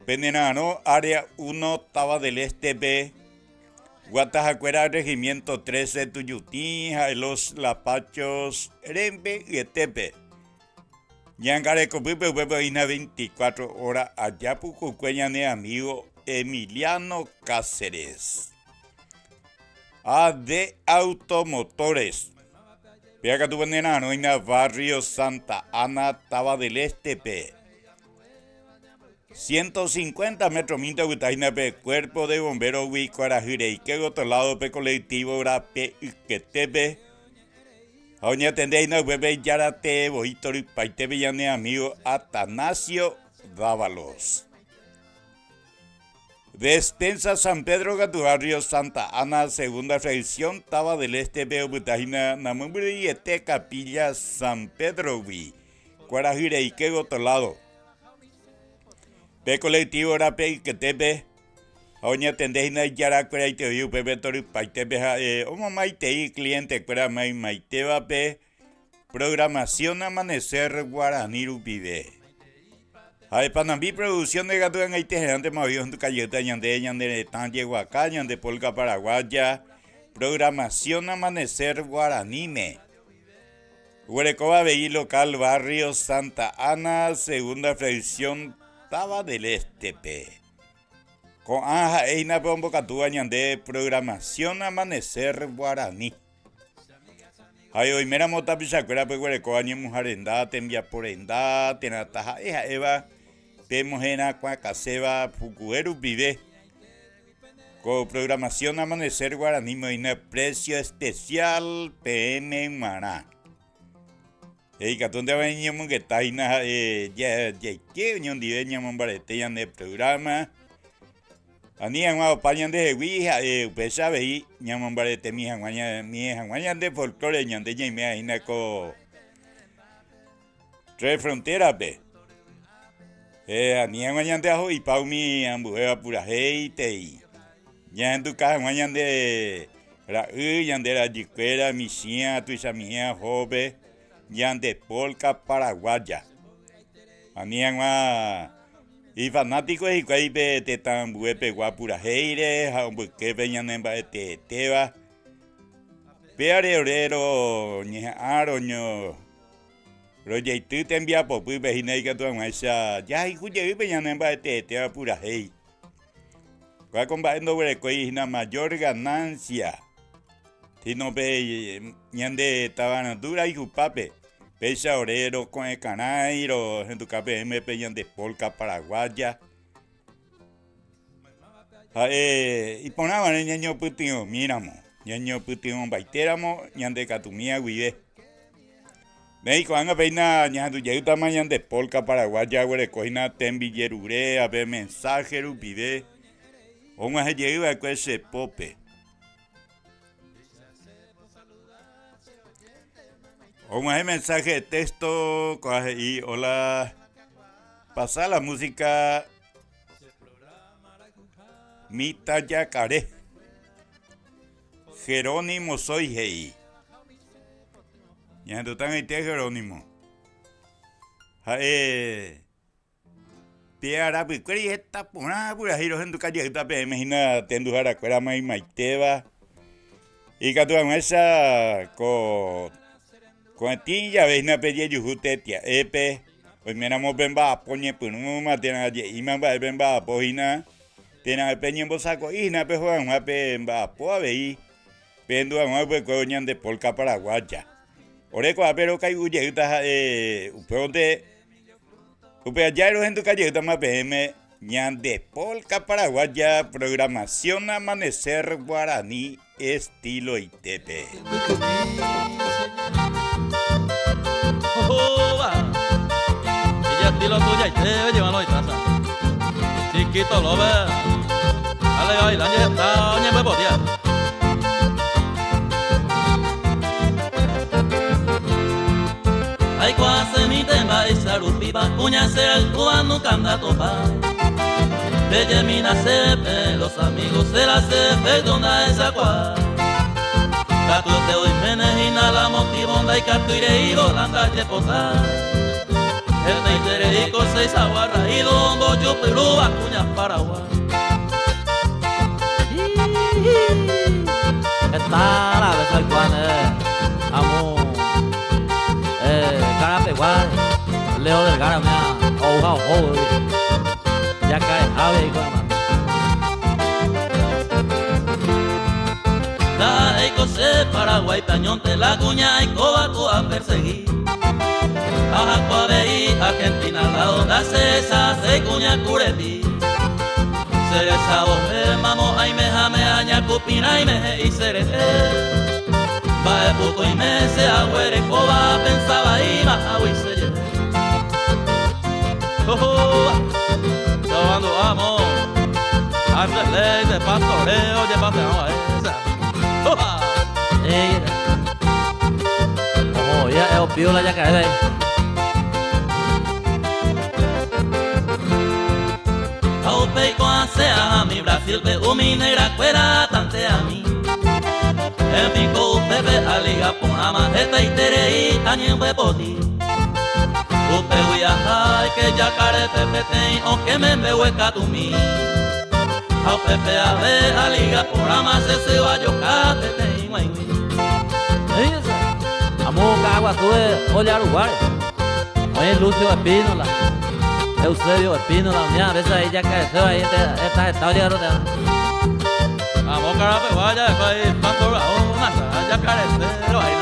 D: Penenano, área 1, Taba del Este B. Guatajacuera, regimiento 13, Tuyutí, Los Lapachos, Rembe y Etepe. Yangare Copipe, Huevo, Ina 24 horas, allá Pucucueña de amigo Emiliano Cáceres. AD Automotores. Pega tu venenano en el barrio Santa Ana, Taba del Este P. 150 metros minta gutaina pe cuerpo de bombero Huicuarajirei que otro lado pe colectivo rape Uquetepe. Aoña tendéis na bebe yarate boitori paitepe yane amigo Atanasio Dávalos. Despensa San Pedro Gatu barrio Santa Ana, segunda fracción, Taba del Este pe Butajina Namumbre Ete Capilla San Pedro Huicuarajirei que otro lado. Pe colectivo rape que tepe. Oña tendéis na yara cuera y te oiu pepe tori paitepe omo maitei cliente cuera maiteba pe programación amanecer guaraní rupibe. Ay panambi producción de gato en haite gerante mavío en tu cayeta ñande tan llegó acá ñande polka paraguaya programación amanecer guaranime. Huerecoba veí local barrio Santa Ana, segunda fracción Taba del Este P. Con aja eina pombo catúa ñande programación amanecer guaraní. Ay hoy mera mota pisacuera pe huerecoba ñe mujarenda tembia porenda tenataja eja eva pe mojena cuacaseba fucueru vive. Con programación amanecer guaraní moina precio especial PM Mará. Ey, catonde va ñamon que taina ya que ñon dive ñamon barete yan de programa. Ani angwa pañan de huija pesa veí ñamon barete mi hangwaña de folclore ñan de ñime aina ko tres fronteras be. Ani angwaña de ajo y pau mi ambujeva pura heite. Ya en tu casa hangwaña de la yan de la jiquera mi sia tu isa mía joven. Yande polka paraguaya. Aniangwa y fanáticos y cuaipe te tan buepe guapura heire, hambuque peñanemba te teba. Peare orero ni aroño. Roye tú te envía popu pejineica tu amaisa. Ya y cuye peñanemba te teba pura hei. Cua combatiendo huerecoi una mayor ganancia. Si no ve ñande tabana dura y jupape. Pesa orero con el canairo, en tu KPM peñan de polka paraguaya. Y ponaban el ñaño putio, miramos. Ñaño putio baiteramo, ñande catumía guide. México, anga peina, ñandu yeguta mañan de polka paraguaya, güere coina tembillerure, a ver mensaje rupide. O más llega a ese pope. O más mensaje de texto y hola. Pasa la música Mita Yacaré. Jerónimo soy hei. Ya tú tan ahí Jerónimo. Piara Piqueri esta pura pura giro en tu calle esta pe imagina tendu jara cuera mai maiteva y catua mesa con tilla veina pedía yujute tia epe hoy miramos bemba poñe punuma tiene y mamba bemba poina tiene peñe bosaco y na pe juan pe bemba po avei pendo a pe coñan de polka paraguaya oreco pero kai uye ita upeonte Upeayaros en tu calle más PM ñan de polka paraguaya programación amanecer guaraní estilo Itepe.
A: Ella estilo tuya Itepe llévalo y taza. Chiquito lo ve. Dale baila ya está oñe me podía. Ay cuase mi temba esa rupiba cuña ser el cubano candato pa. Bella mina sepe los amigos de la sepe donde esa cua. Gato te doy menejina la motivonda y cartuire y volanda de posar. El neitere y cosa aguarra y dombo yo perúa cuña Paraguay.
K: Está la vez el cuane amo. Cara igual, Leo del Gara me ha ahogado, ya cae ave y cama.
A: La ecose Paraguay pañonte la cuña y cobaco a perseguir. Ajaco a veí Argentina la onda se cuña curepí. Cereza bombe mamo ay me jame aña cupina y me y cerece. Va puto y me se agüere coba pensaba y más agua y se lleve. Sobando vamos, antes ley de pastoreo, llévate a esa.
K: Como ya es piola ya cae ahí.
A: Aupe y coasea a mi Brasil pe mi negra cuera tante a mí. El pico pepe aliga por la majeta y terei añen beboti. Upe huiajai que ya care pepe ten o que me hueca tu mi. Au pepe ave aliga por la majeta se va yo cate ten guay.
K: Amo agua tuve olhar lugar. Oye Lucio Espínola, Eusebio Espínola, mira, ves ahí ya cae ahí esta historia de
A: Vamos carape vaya después ahí pastor ya carecero ahí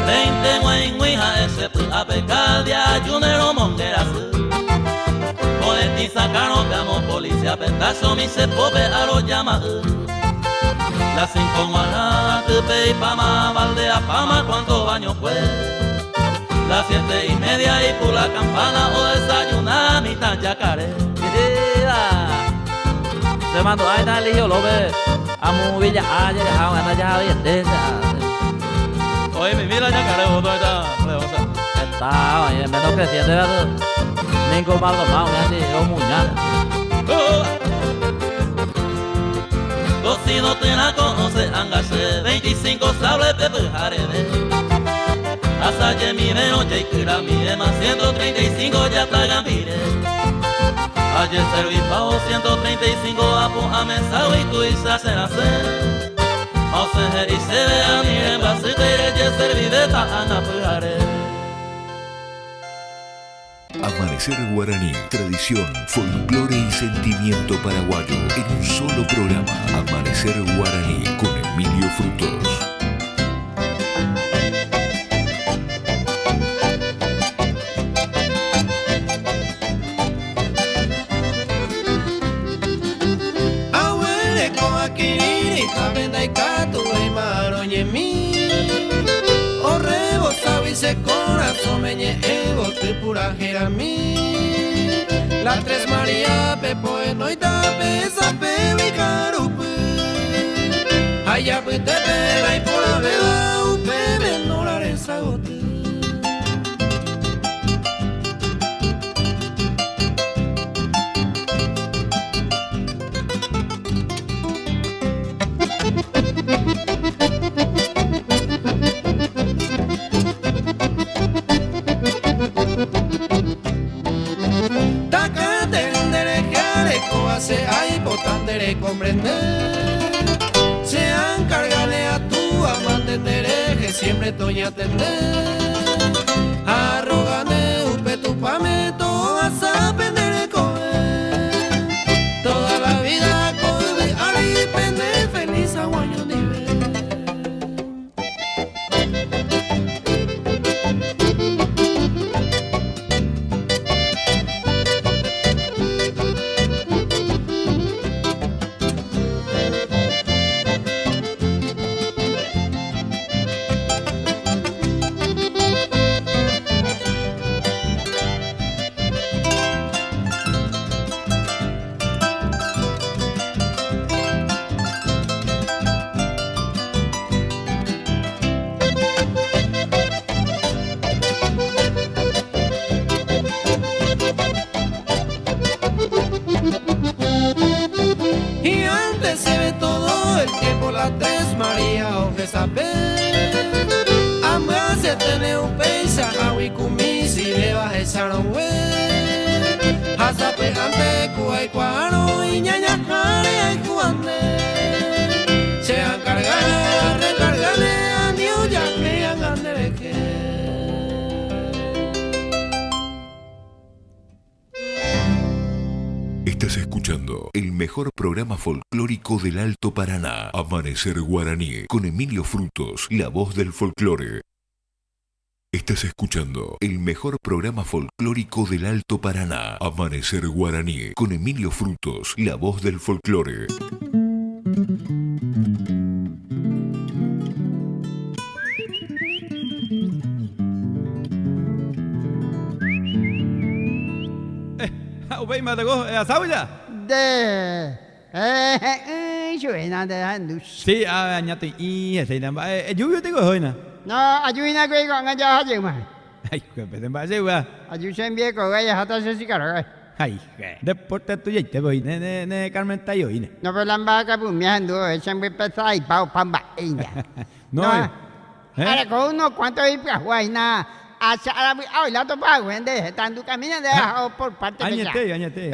A: Veinte guayngüija ese a pecar de ayunero mongueras Poetiza caro camo policía petazo mi se pope a los llamados Las 5 manas tupe y pama valdea pama cuántos baños fue Las 7:30 y por la campana o desayuna mitad yacaré
K: Se mandó ahí está el hijo lo ve amo Villa Haya ya ya bien
A: Oye mi vida yacaré vos está leosa
K: Está oye menos creciente ¿verdad? Ninco malo más ya ni yo muñana
A: Si no te la conoce, angase 25 sables pepe jarebe Hasta que mi veo, ya kira mi ema 135 ya está gambire Ayer serví pavo 135 apu a mesa y tu isa se nace O se y se ve a mi emba si te ya serví de tajana pujare
F: Amanecer Guaraní, tradición, folclore y sentimiento paraguayo en un solo programa. Amanecer Guaraní con Emilio Frutos.
J: Abuele coaquiriri, tabenda y catu y maroñemi. Orrebo sabi se corazón meñe ego te pura jerami. La tres María pepo no y tape esa pebi carupe. Allá pues te pela y por la vela upe no la resagote.
H: de comprender. Se encargale a tu amante que siempre estoy a atender. Arrogane upe tu pameto vas a aprender a comer. Toda la vida con de ari pende feliz aguayo nivel. Y antes se ve todo el tiempo la tres María o saber. Ambas se tiene un paisaje y kumisi le va a echar un güey. Hasta pegante cuay cuaro y ñaña jare y cuande. Se encargan recargarle a Dios ya que hagan de que.
F: Estás escuchando el mejor programa folclórico del Alto Paraná, Amanecer Guaraní, con Emilio Frutos, la voz del folclore. Estás escuchando el mejor programa folclórico del Alto Paraná, Amanecer Guaraní, con Emilio Frutos, la voz del folclore.
I: Ubay matago asado ya.
L: De suena de handus.
I: Sí, añate y ese namba. Yo tengo hoina.
L: No, ayuina que con allá hace más.
I: Ay, que peden ba sewa.
L: Ayusen bien con ella hasta se sicara.
I: Ay, deporte tuyo te voy ne Carmen tayo ine.
L: No pero lamba ka bumiando, siempre pesa y pau pamba ella.
I: No.
L: Ahora con uno cuánto hay para guayna. Ay, la topa wende, estando caminando por parte de
I: añete.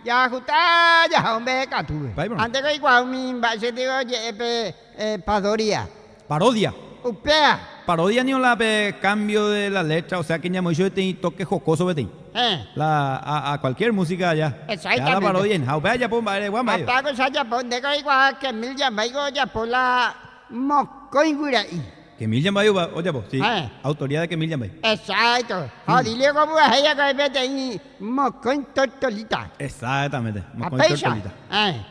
L: Ya justa ya hombre catu. Antes que igual mi base de oye parodia. Upea.
I: Parodia ni la cambio de la letra, o sea que ya mucho te toque jocoso vete. A cualquier música ya.
L: Exactamente.
I: Ya la parodia en Upea ya pon baile guamba.
L: Hasta que se ya pon de que igual que mil ya me ya por la mocoinguraí.
I: Que Emil Yambayo, oye, pues, sí. Autoridad de que Emil Yambayo.
L: Exacto. Dile como es ella que vete ahí, mocón tortolita.
I: Exactamente. Mocón tortolita.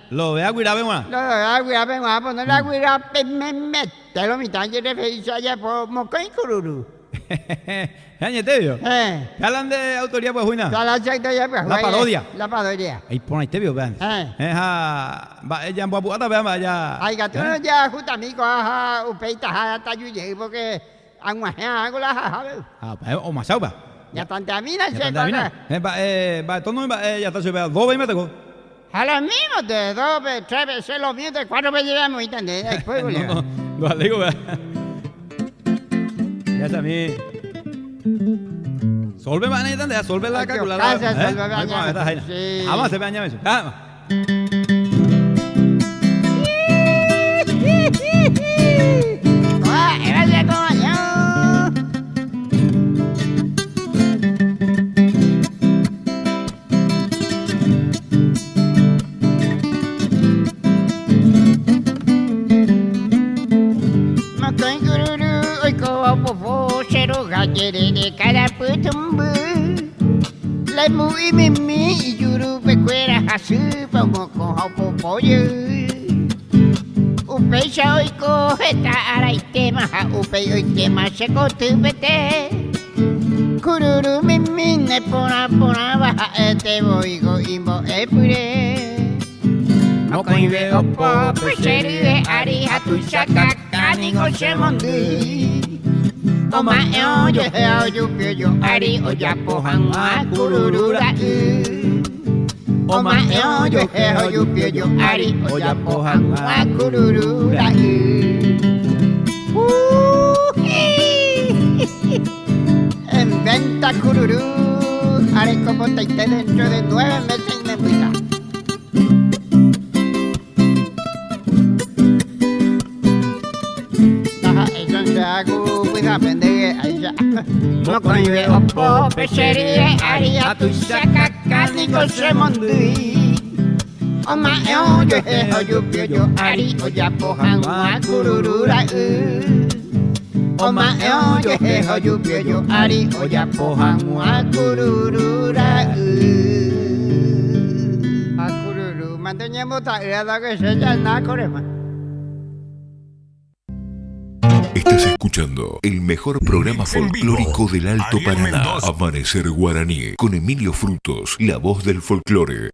I: Lo ve a Guirabe,
L: Lo ve a Guirabe, a poner a Guirabe, me mete lo mitad de referencia allá por mocón y cururu.
I: ¿Añete vio? ¿Qué hablan de autoridad, pues, Juina?
L: La
I: parodia.
L: La parodia.
I: Ahí pon ahí te vio, vean. Ella en Buapuata, vean, vaya.
L: Ay, gato, ya, justo amigo, upeita, hasta yuye, porque aguajea, hago la jaja.
I: O más agua.
L: Ya tanta mina,
I: se va, todo ya está subiendo. Dos veces me tocó.
L: A los mismos de dos, tres veces, los míos de cuatro veces llevamos, ¿entendés? Después,
I: no, lo digo, vean. Ya está mi. Solve van a entender, solve la calculadora. Vamos a ver añadir eso. Vamos.
L: De cara putumbu la muy mimi y yuru pecuera hasu como con hopo pollo upe hoy cojeta ara itema upe hoy tema se cotubete kururu mimi ne pona baja este boigo imbo epure no coibe opo pecheru ari hatu chaka kanigo semondi Oma yo yo ari oyapo hanga kururura Oma yo yo ari oyapo hanga kururura En venta kururu haré como te dentro de 9 meses y me muera pendege aja. Mokoye opo pesherie aria tu shaka kaniko semondui. Oma eo yo he yo yo ari oya pohan wa kururura. Oma eo yo he yo yo ari oya pohan wa kururura. Akururu manteñemos ta era que se ya na corema.
F: Estás escuchando el mejor programa folclórico del Alto Paraná, Amanecer Guaraní, con Emilio Frutos, la voz del folclore.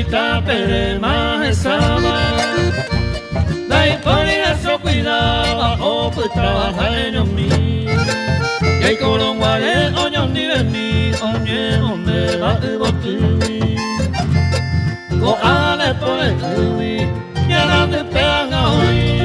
A: Tapere majesaba, dai por eso cuidaba, o pues trabajar en mí. Y el colón guare, oño ni vení, oñe donde va el botín. Go ale por el cubi, y a la te pegan a oír.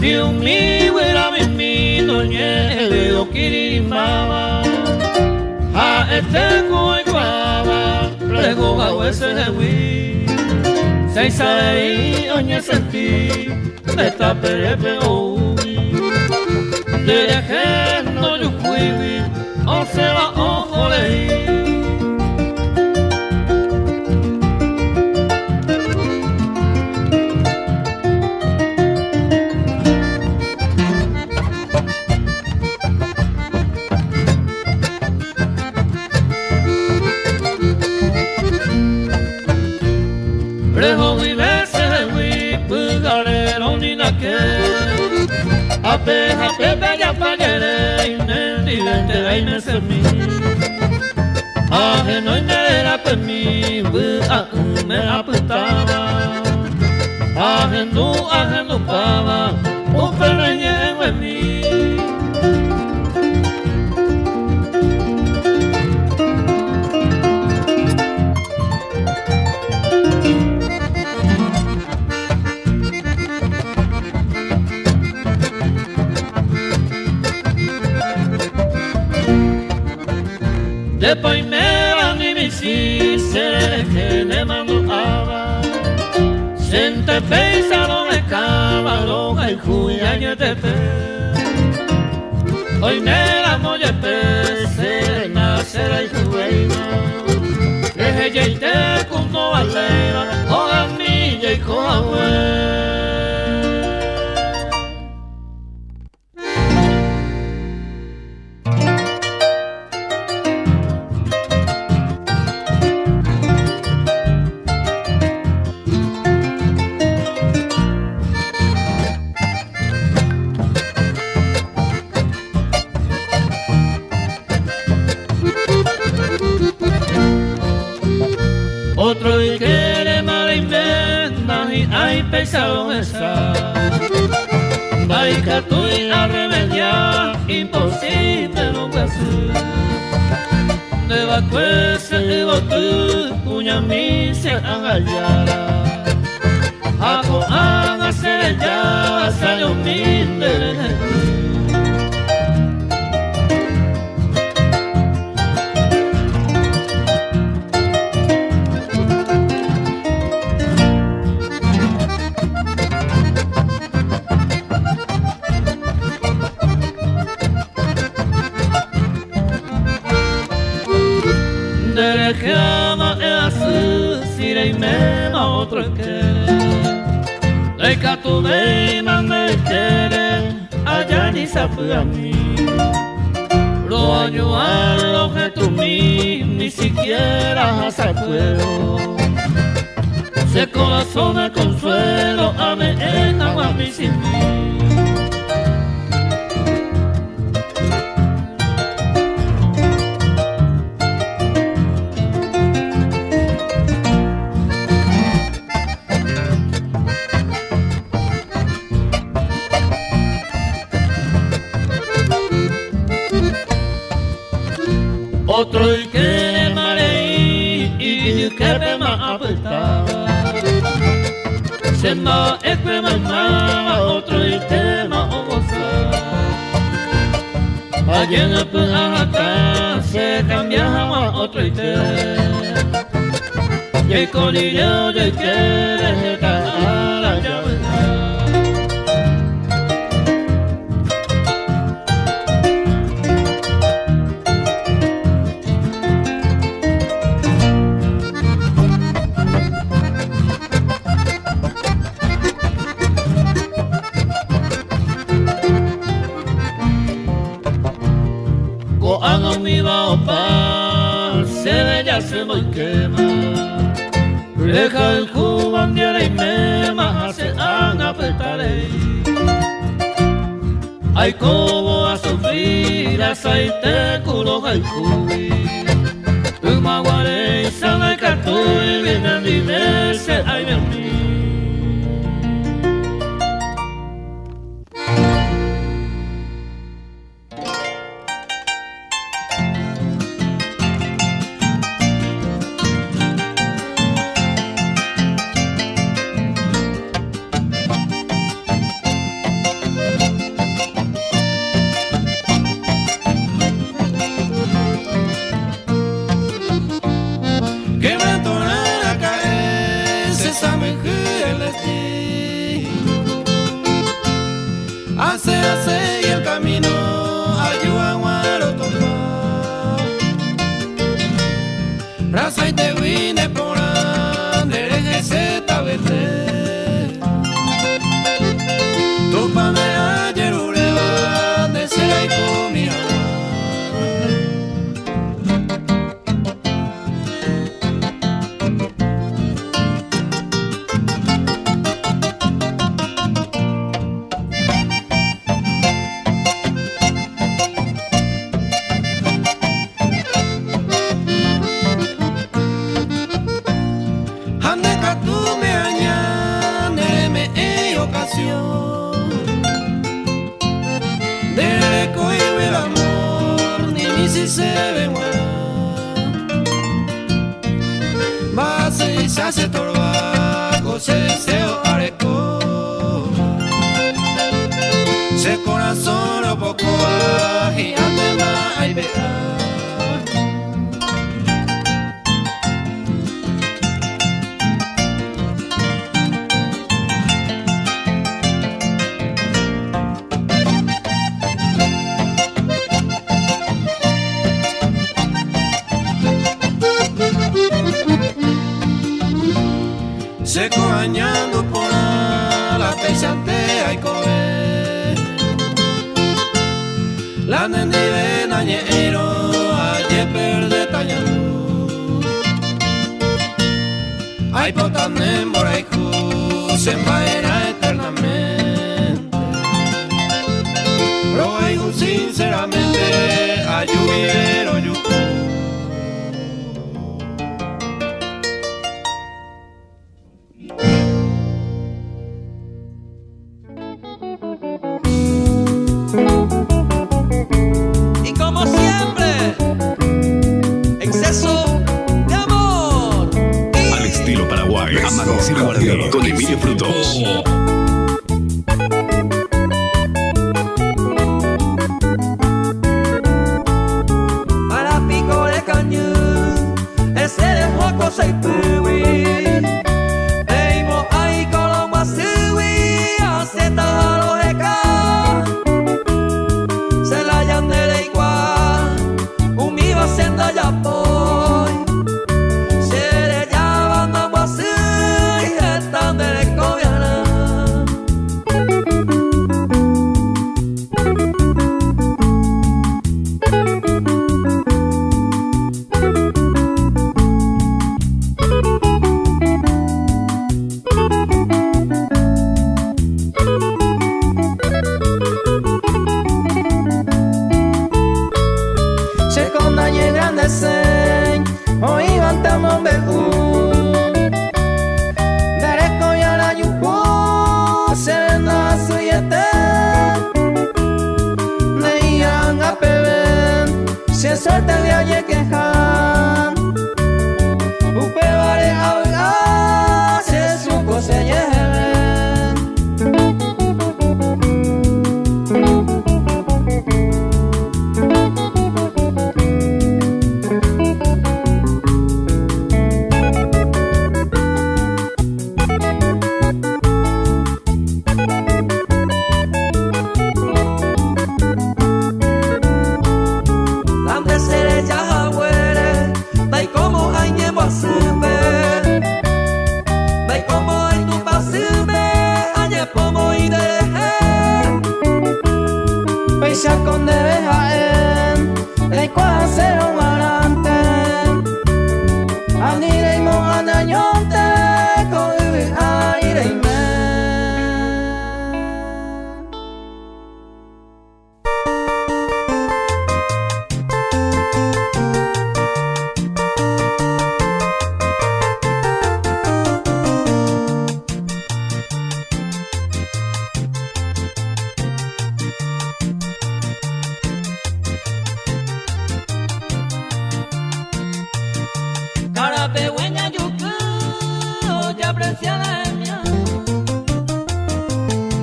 A: Ni un mi huera mi doñe el dedo kirimbaba a este cuiguaba luego a hueses de hui seis ahí doñe sentí me tapé o de ejemplo yo fui o se va ojo leí. Hape bella pagere in el divente ai mesemi. Ahe no era per mi, me aputava. Ahe no pava, un perreñe en mi. Después me van y me se que le mandaba. Sente pensado de cabalón y cuya de pe. Hoy me la molle pe, se nacerá y jueina. Deje ya y te cundo valera, o a mí y coa otro y quiere mal inventa y hay pesado esa. Vaya tú y a remediar, imposible no puede ser. De vacuese y botu, cuña mi se agallara. Ako haga ser ya, salió mi de que ama es si le mema otro que le cato de me quiere allá ni sabe a mí lo año a lo que tú ni siquiera hace puedo se corazón de consuelo a me en agua mi sin mí.
H: pema apretaba. Sema pema mama otro y tema o gozaba. Allá en el ajata se cambiaba otro y tema. Y el colillo de que está la llave. Hagan mi opa, se ve ya se me quema. Deja el cubán de y mema, hace an apretaré. Ay como a sufrir, aceite culo hay cubi. Tu maguare sabe que tú vienen y dice ay de mí. Hace y el camino ayuda a guaro tomar. Raza y te vine por ande se tabete. Tu padre ayer ureba de ser y comida. De cohibir el amor, ni si se ve muera. Base y se hace torbaco, se deseo areco. Se corazón o poco y ande más y vea. Seco bañando por la peisantea y coe. La nendive nañero ayer perde tallando. Ay potanen por ahí se envaera eternamente. Pero hay un sinceramente a lluvia o yuco.
B: Amanecer Guaraní con Emilio Frutos.
H: Para pico de cañón, ese de joco se puwi. Eimo ay coloma siwi, hace talo de ca. Se la yandere igual, umiva senda ya voy. Se le llaman a así. Suerte de ayer quejan, con debe jaen de cuasero guarante aniremo anañonte con aireime.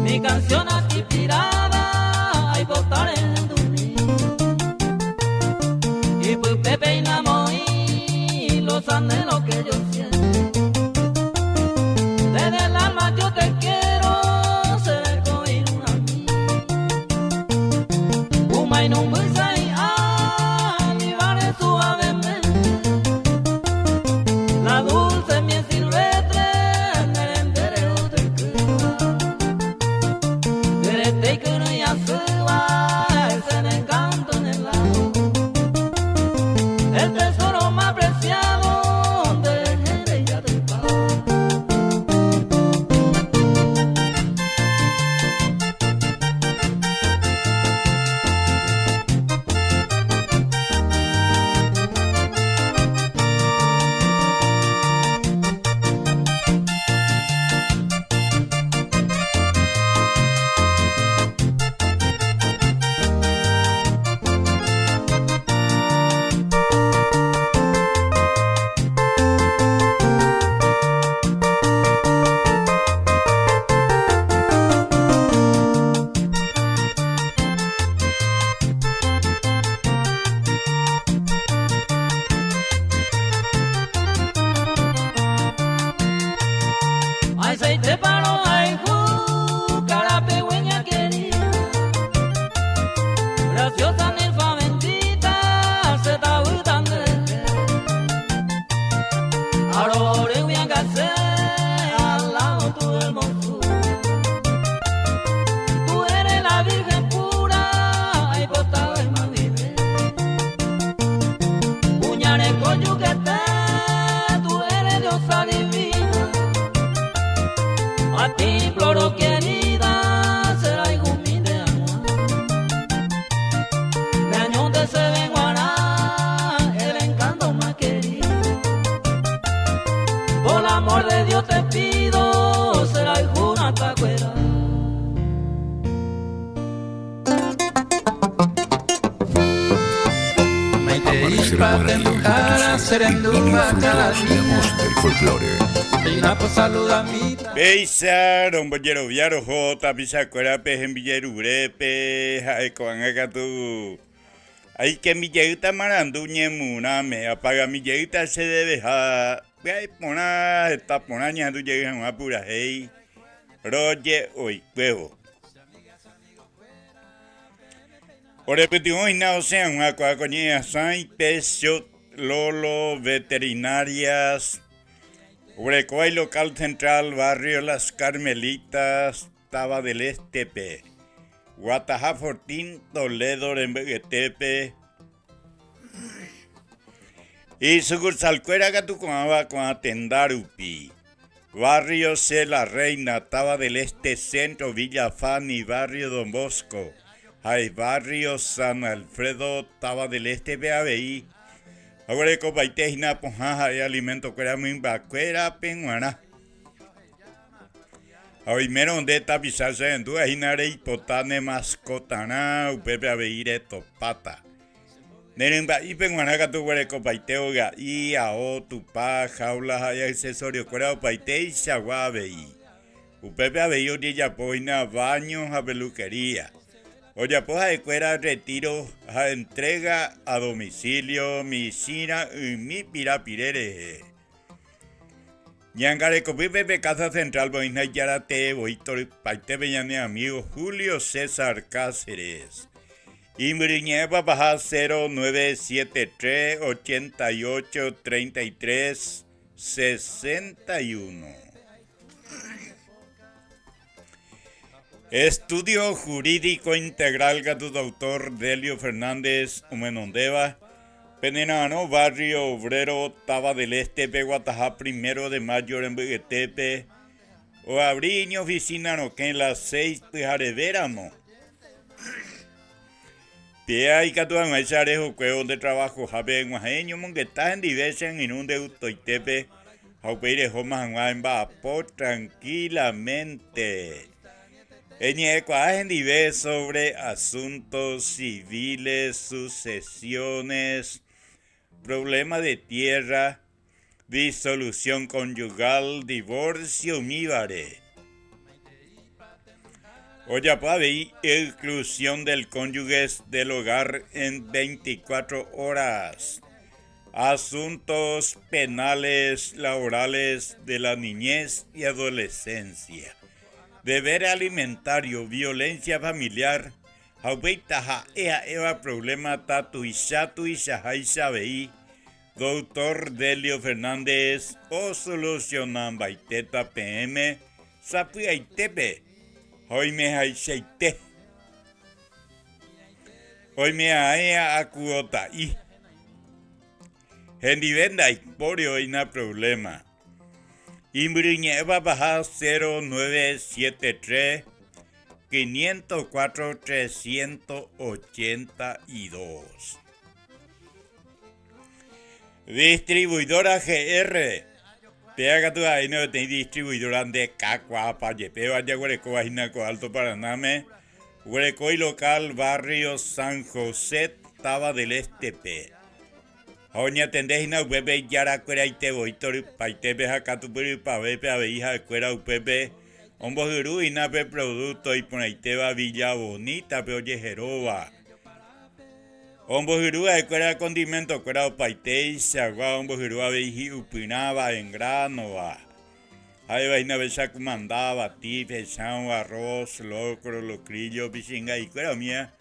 K: Mi canción a ti pirada, hay botar en dormir. Y pues Pepe y Namoy, los anhelos que yo siento. Desde el alma yo te quiero, seré coír una mí. Uma y no me say, mi vale suavemente. La dulce miel silvestre. El tesoro más preciado de Jerez del Paz. Aceite paro ay cara pehueña querida, graciosa nilfa bendita, se está gustando ahora voy a casar al lado tu hermosura. Tú eres la virgen pura, ay botado en Madrid. Puñares conyuguete, tú eres diosa divina. A ti imploro querida, será hijo mío de amor. De años de se venguará, el encanto más querido. Por el amor de Dios te pido, será hijo una tacuera.
F: Amanecer Guaraní, hablamos del folclore.
D: Beisa, rombollero viaro jota, bisacuera pejen villerurepe, jaecoanga tu. Hay que mi yeguita maranduñe muna, me apaga mi yeguita se debe ja. Ve pona, esta pona ñandu llega en una pura hey. Roye hoy, huevo. Por repetimos, no sean una coacoñea, San Pecho, Lolo, veterinarias. Urecoay local central, barrio Las Carmelitas, Taba del Estepe. Guatajá Fortín, Toledo, Rembeguetepe. Y sucursal Cuera Catucuamba con Atendarupi. Barrio C. La Reina, Taba del Este, Centro, Villa Fani, barrio Don Bosco. Hay barrio San Alfredo, Taba del Este, BABI. Ahora copaitejina ponja y alimento cuera muy vacuera penguana. Hoy mero donde tapizarse en tu ajinare hipotane mascotana upepe abeire topata. Nerimba y penguana que tu cuera copaiteo ga y ao tupa jaula y accesorio cuera opaite y chaguabei. Upepe abeio de yapoina baños a peluquería. Oye, pues de cuera retiro a entrega a domicilio, mi sina y mi pirapirere. Ñangare copipe casa central boina yarate boitor paite beñane amigo Julio César Cáceres. Y muriñeva baja 0973 88 33 61. Estudio Jurídico Integral Gatu Doctor Delio Fernández Umenondeva, Penenano, Barrio Obrero, Taba del Este, Peguatajá, 1 de mayo en Beguetepe, o Abriño, Oficina no que en las 6 Pijarevéramo. Pia y Catuan Maizarejo, Cuevo de Trabajo, Jabe en Guajeño, Monguetá en Divesen, Inunde Utoitepe, Jaupeire Jomas en Bapo, tranquilamente. En Dive sobre asuntos civiles, sucesiones, problema de tierra, disolución conyugal, divorcio, míbare. Oyapavi, exclusión del cónyuge del hogar en 24 horas. Asuntos penales, laborales de la niñez y adolescencia. Deber alimentario, violencia familiar, Haubeitaja eva problema tatu y sabei, Doctor Delio Fernández, o solucionan baiteta PM, Sapi Aitepe, hoy me haiseite, hoy me aea acuota y Hendivenda y porio y na problema. Imbriñeva baja 0973 504 382. Distribuidora GR. Pega tu ahí no te distribuidora de Cacua, Payepe, Vaya Huereco, Bajinaco, Alto Paraname, Huereco y local, barrio San José, Taba del Este. Oña tendejina ubebe yara cuera ite boitor paitepe hakatupuri pavepe aveija cuera upepe ombojuru inape producto y ponaiteba Villa Bonita pe oye jeroba ombojuru cuera condimento cuera paitei sagua ombojuru aveiji upinaba en grano va ahí vaina besa comandaba tipe chao arroz locro locrillo bichinga y cuera mía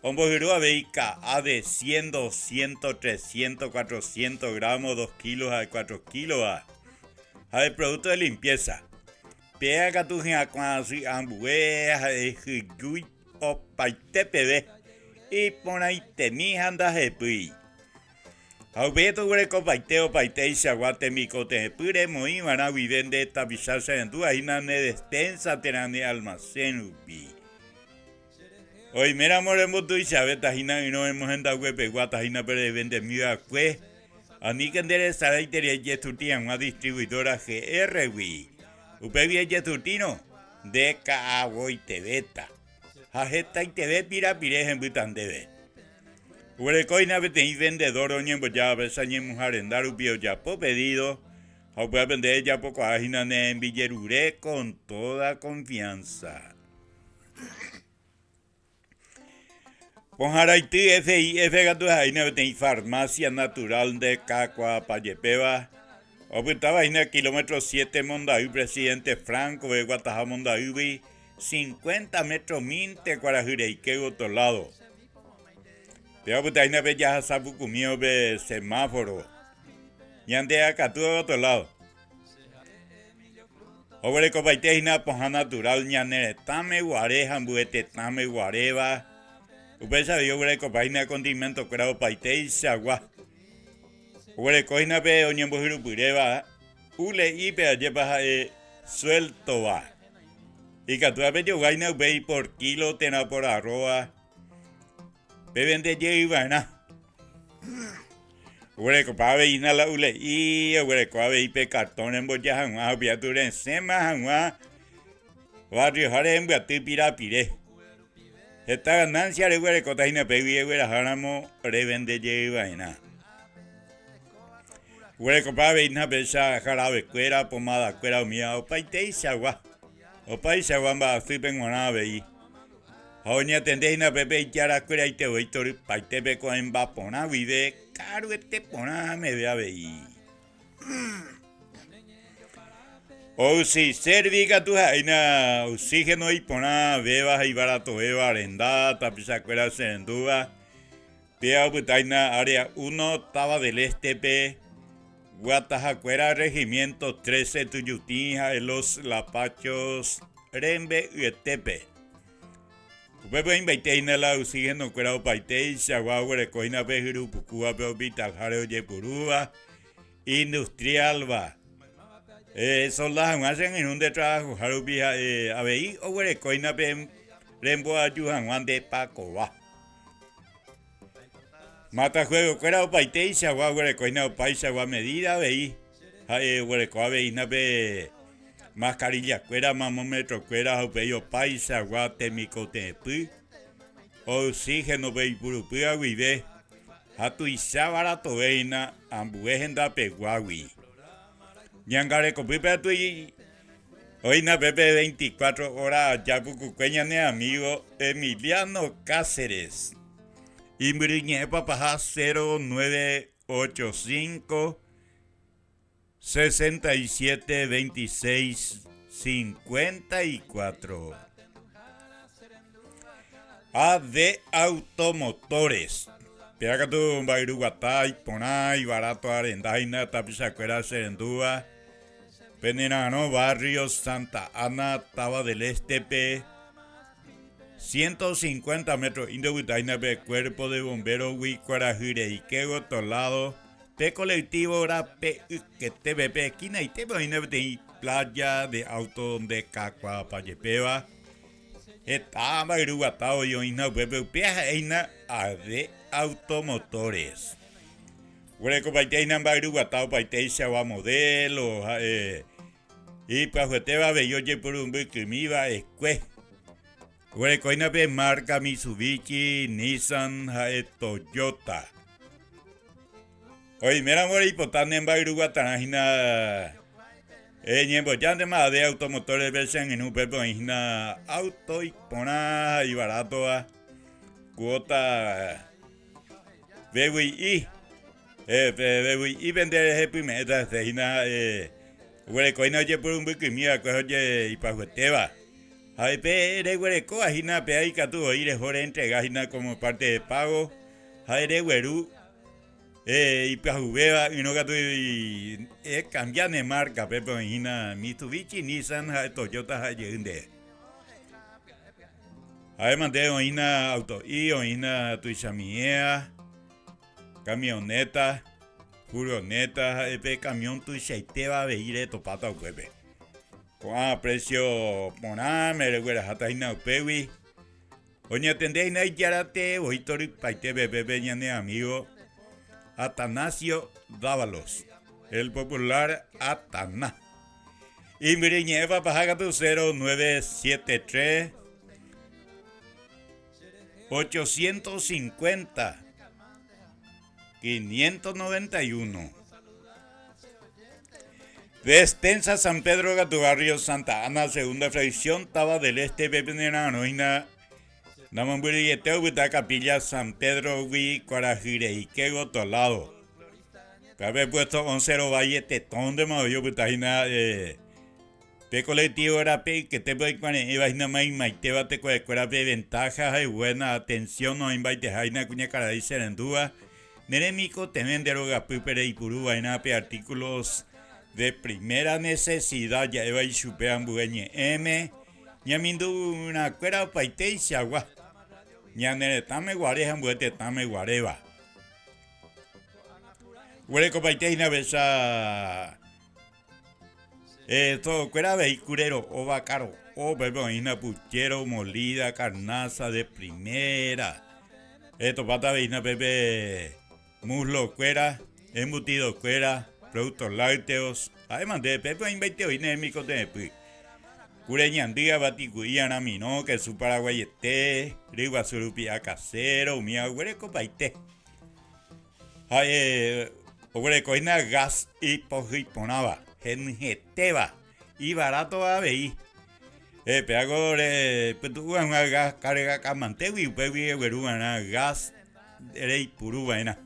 D: Ombojuru aveica a de 100, 200, 300, 400 gramos, 2 kilos a 4 kilos a de producto de limpieza. Pega tu gente ambuea de juyui o paitepe y pon ahí tenis andas de pui. Aubeto hueco paiteo paitei saguate micote pure muy mana vivende tapizarse en tu aina ne despensa terane almacén upi. Hoy mira moremos tu y sabe tajina y no hemos andado pegua tajina pero de vende mía cue. A mí que enderezar y tener yestutina una distribuidora GR wi. Upevi yestutino de Cabo y Tebeta. Jajeta y Tebe pira pires en butan debe. Urecoina vete vendedor oñembo ya besañemos arendar upio ya po pedido. O puede vender ya poco ajina en Villerure con toda confianza. Ponjaraití FIF gato jaina tem farmacia natural de Cacua Payepeva. Oputaba en el kilómetro 7 Mondaú, presidente Franco de Guatajá Mondaú, 50 metros minte Cuarajireique otro lado. Pero oputaina bella sabucumio de semáforo. Yande acá tú otro lado. Obre copaiteina ponja natural ñanere tame guare jambuete tame guareva. Upesa vio ure copaina condimento creo paitei sagua. Ure coina pe oñembo hirupureva. Ule ipe ayepa suelto va. Y catua pe yo gaina ube por kilo tena por arroba. Pe vende llevana. Ure copabe ina la ule y ure copabe ipe cartón en boya hangua opiature en sema hangua. Barrio jare en boya pira pire. Esta ganancia de huele cotaina pegué huele jaramo revende llevaina. Huele copa veina pesa jarabe cuera pomada cuera mía o paitei sagua. O país aguamba flipen guana vei. Hoña tendeina pepe yara cuera y te voy tor paitepe con vapona vive caro este pona me vea vei. O si serviga tu jaina, oxígeno y pona, bebas y barato beba, arendada, tapizacuera serendúa, pea butaina, área 1, Taba del Este, Guatajacuera, regimiento 13, Tuyutija, Los Lapachos, rembe uetepe. Upepe invaiteina la oxígeno cuerao paitei, xagua huerecoina pejiru pucua peopital jareo yepurúa, industrial va. Son las hacen en un de trabajo, jarupia, abei o huerecoina pe rembo ayujan de paco va. Mata juego cuerao paitei, xagua huerecoina paisa gua medida, veí. Huerecoa veína pe mascarilla cuera, mamómetro cuera, upeyo paisa, guatemico tepu, oxígeno veipurupui aguive, hatuisa barato veina, ambuejenda peguagui. Ñangare copipe tui, oina pepe 24 horas, ya pucuqueña ne amigo Emiliano Cáceres. Imbriñe papaja 0985 67 26 54. AD Automotores. Pega tu Bairuguatay, Ponay, Barato Arendaina, Tapizacuera, Serendúa, Penenano, Barrio Santa Ana, Taba del Estepe, 150 metros, Indoguitaina, Cuerpo de Bombero, Huicuarajire, Iquego, Tolado, P colectivo ahora P que TVP esquina y te de playa de auto donde cacua payepeva estaba irugatado yo ina pepe piaja ina AD Automotores. Hueco paiteina irugatado paiteisa va modelo y pajueteva belloye por un biquimiva escue. Hueco ina pe marca Mitsubishi, Nissan, Toyota. Oye, mira, amor, hipotane en Bairuguatanajina. Ñembo ya de más de automotores versen en un pepo hina auto y pona y barato a cuota BWI. BWI vender ese primera de hina huecoina oye por un bico mía coge y pajueteva. Ay, de hueco a hina pe ahí que tú oíres hora entrega hina como parte de pago. Ay, de hueru. Y Pajubeva, y no gato y cambian de marca, pero hina Mitsubishi, Nissan, Toyota, Hyundai. Además de hina auto y hina tuishamiea, camioneta, furgoneta, camión tuishaiteva veire topata upepe. Con precio pona, me recuerda hasta hina upewi. Oña tendé hina yarate, oitori paite bebé ñane amigo. Atanasio Dávalos, el popular Ataná. Y Miriñeva Pajagatu 0973 850 591. Despensa San Pedro Gatubarrio Santa Ana, segunda fracción, Taba del Este, Pepenera, Namamburi Eteo Buta Capilla San Pedro Gui Cuarajire Iquego Tolado. Cabe puesto 11 Valle Tetón de Mayo Butajina Pe colectivo era pe que te puede con iba mai maiteba te cuera pe ventajas y buena atención no invite jaina cuña cara y serendúa. Neremico temen deroga pupere y puru vaina pe artículos de primera necesidad ya eva y chupean bueñe M. Ñamindu una cuera paite y agua. Ñanere tame guareja muete tame guareva. Huele paite y navesa. Esto cuera vehiculero o bacaro o beboina puchero molida carnaza de primera. Esto pata veina bebé muslo cuera, embutido cuera, productos lácteos. Además de pepe invite hoy némico de pi. Cureñandía baticuía namino que su paraguayete, rigua surupia casero, mía huereco paite. Huerecoina gas y pojiponaba. Gengeteva y barato a veí. Peago petuan a gas carga camantego y pegue veruna gas rey purubaina.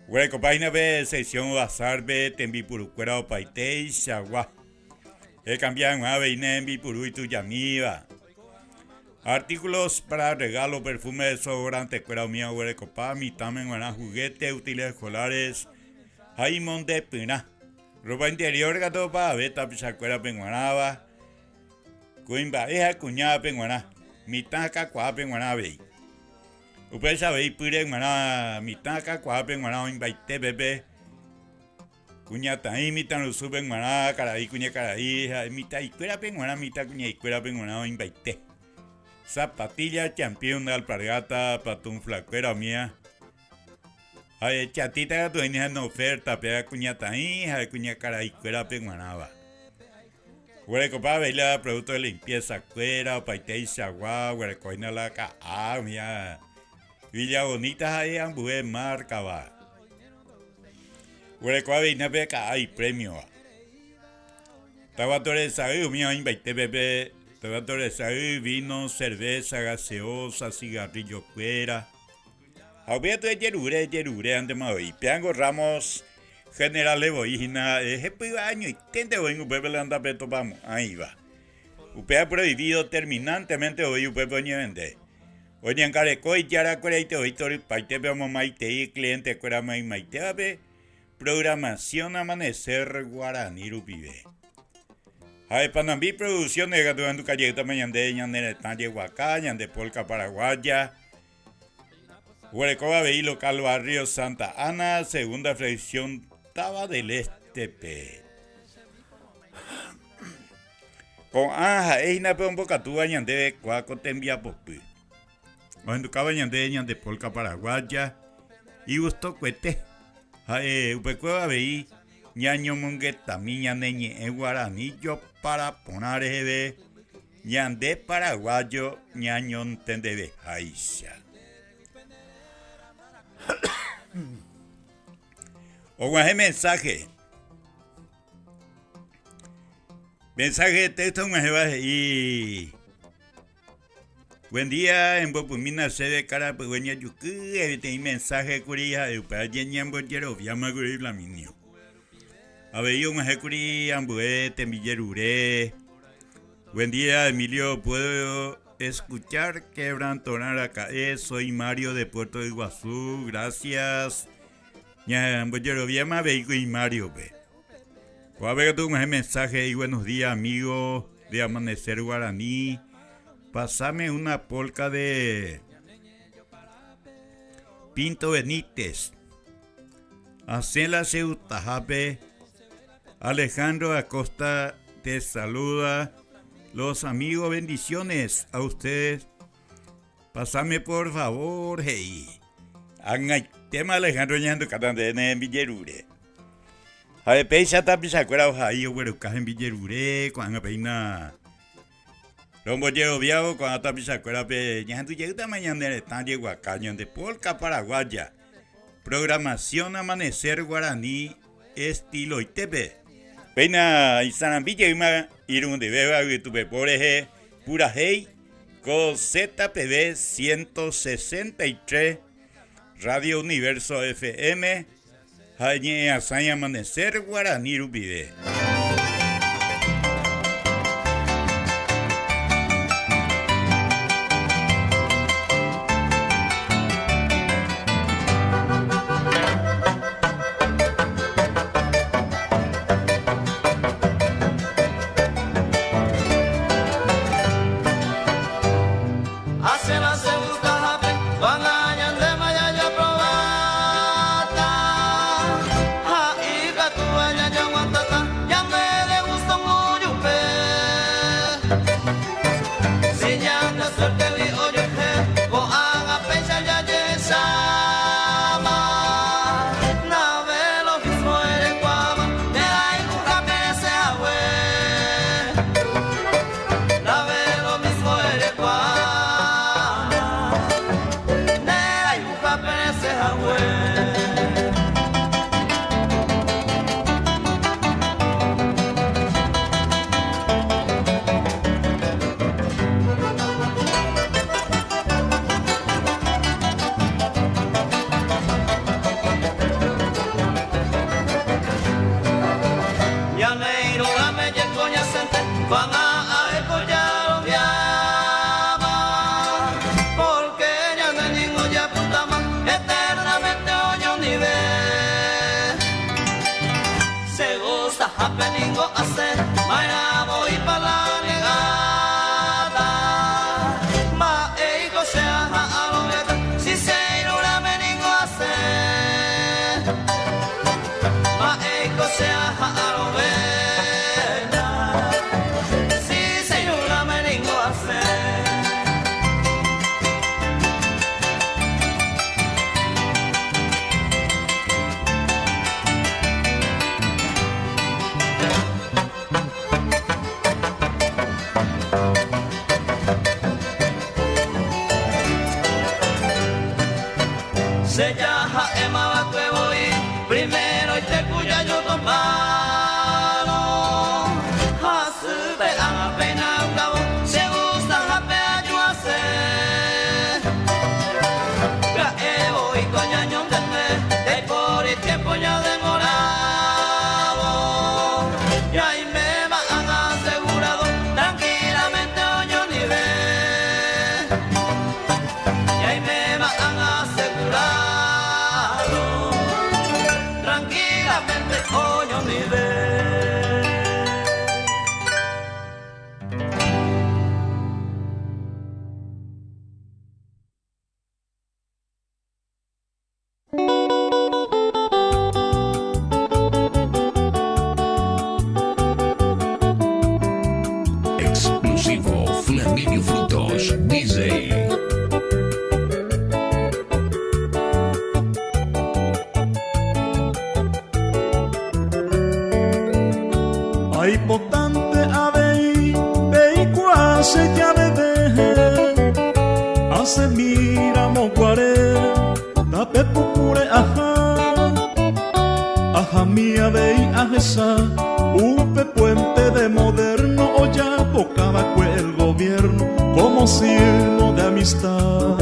D: Hueco paina be sección bazar be tembi purucuera o paite y chagua. Cambian a veinembi puru y tu yamiva. Artículos para regalo, perfume, desodorante, cuera mía, hueco pa, mi tamen, buena juguete, útiles escolares, Jaimón de Pina. Ropa interior gato pa beta pisacuera penguanaba. Coimbaeja cuñada penguana, mitad cacua penguana vei. Upea sabei pure penguana, mitad cacua penguana imbaite bebé. Cuña taí, mitad no suben penguana, caraí, cuña caraí, mitad icuera penguana, mitad cuña icuera penguana imbaite. Zapatilla champion de alpargata, patún flacuera mía. Ay, chatita tu en oferta, pega cuña taí, cuña caraí, cuera penguanaba. Huele copa veila producto de limpieza cuera, paite y sagua, huele coina la ca, mía. Villa bonita ahí ambue marca va. Huele copa veina beca hay premio. Tabatore saúl mía invite bebé. Tabatore saúl vino, cerveza, gaseosa, cigarrillo cuera. Aubieto de yerure ante maui. Piango Ramos. General Evoígena, año y tente hoy upebe anda peto vamos, ahí va. Upea prohibido terminantemente hoy upebe vende. Hoy en carecoy yara cuereite hoy tori paite vamos maite y cliente cuera maite abe. Programación amanecer guaraní rupibe. Hay panambi producción de gato en tu calleta mañande ñande talle huaca ñande polca paraguaya. Huerecoba veí local barrio Santa Ana, segunda fracción Taba del Este. Con anja, eina pe un bocatúa ñande cuaco tembia popi. O en tu caba ñande polca paraguaya. Y gusto cuete. Upecueva veí ñaño mongueta miña neñe en guaranillo para poner ebe. Ñande paraguayo ñaño tendebe aisha. O guaje mensaje. Mensaje de texto y buen día en Bopumina sede cara pegueña yuku te mensaje curija de para lleñan bollero llama curi laminio. Abeyo un curi ambue te millerure. Buen día Emilio, puedo escuchar quebrantonar acá. Soy Mario de Puerto de Iguazú, gracias. Ya, bollero viema veico y Mario ve. Voy a ver tu mensaje y buenos días amigos de Amanecer Guaraní. Pásame una polca de Pinto Benítez. Hacela Ceutajape. Alejandro Acosta te saluda. Los amigos, bendiciones a ustedes. Pásame por favor, hey. Hagan tema Alejandro ñando catande en Villerure. A ver, peisa tapisa cuera ahí o bueno, caja en Villerure, cuando peina. Rombo llevo viago cuando tapisa cuera pe ñando llega mañana en están llegó a cañón de polca paraguaya. Programación Amanecer Guaraní estilo Itepe. Peina y Sanambilla y ma irún de beba y tu peporeje pura hey con ZPB 163 Radio Universo FM Jañe Azaña Amanecer Guaraní Rupide.
J: Happening go hacer, mañana voy para la legal.
H: y ahí me han asegurado tranquilamente oño ni ve. Y ahí me han asegurado tranquilamente oño ni ve.
F: Exclusivo Flaminio Frutos, DJ.
H: Ay potente avei, vei quasi ya bebé, hace mira moguare, da pepupure aja mía vei ajesa, upe puente de moderno, o ya bocaba el gobierno, como signo de amistad.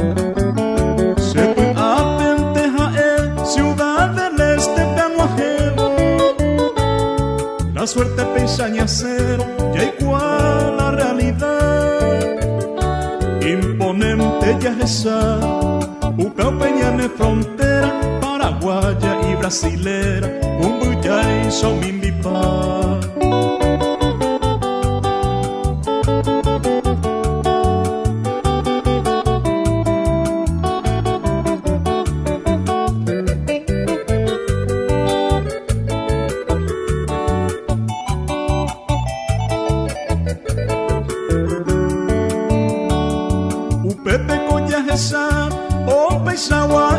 H: Se fue a Pentejael, ciudad del este peanuajero, la suerte peisaña cero, ya igual la realidad. Imponente ya esa, Ucao Peñane frontera, paraguaya y brasilera, un bullay son mimbipa.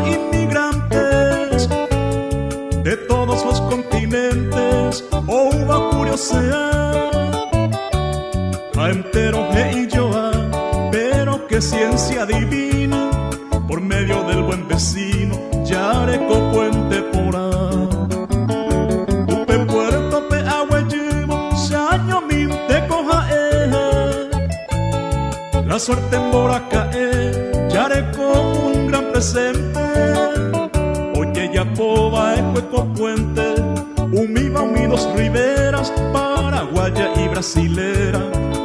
H: Inmigrantes de todos los continentes, o uva curiosidad, a entero y yo, pero que ciencia divina, por medio del buen vecino, Yareco Puente Porá. Upe Puerto pe agüellivo, Saño Minte coja la suerte en Boracae, Yareco un gran presente. Oye Yapoba Ecueco Puente, Umiva unidos riberas, paraguaya y brasilera,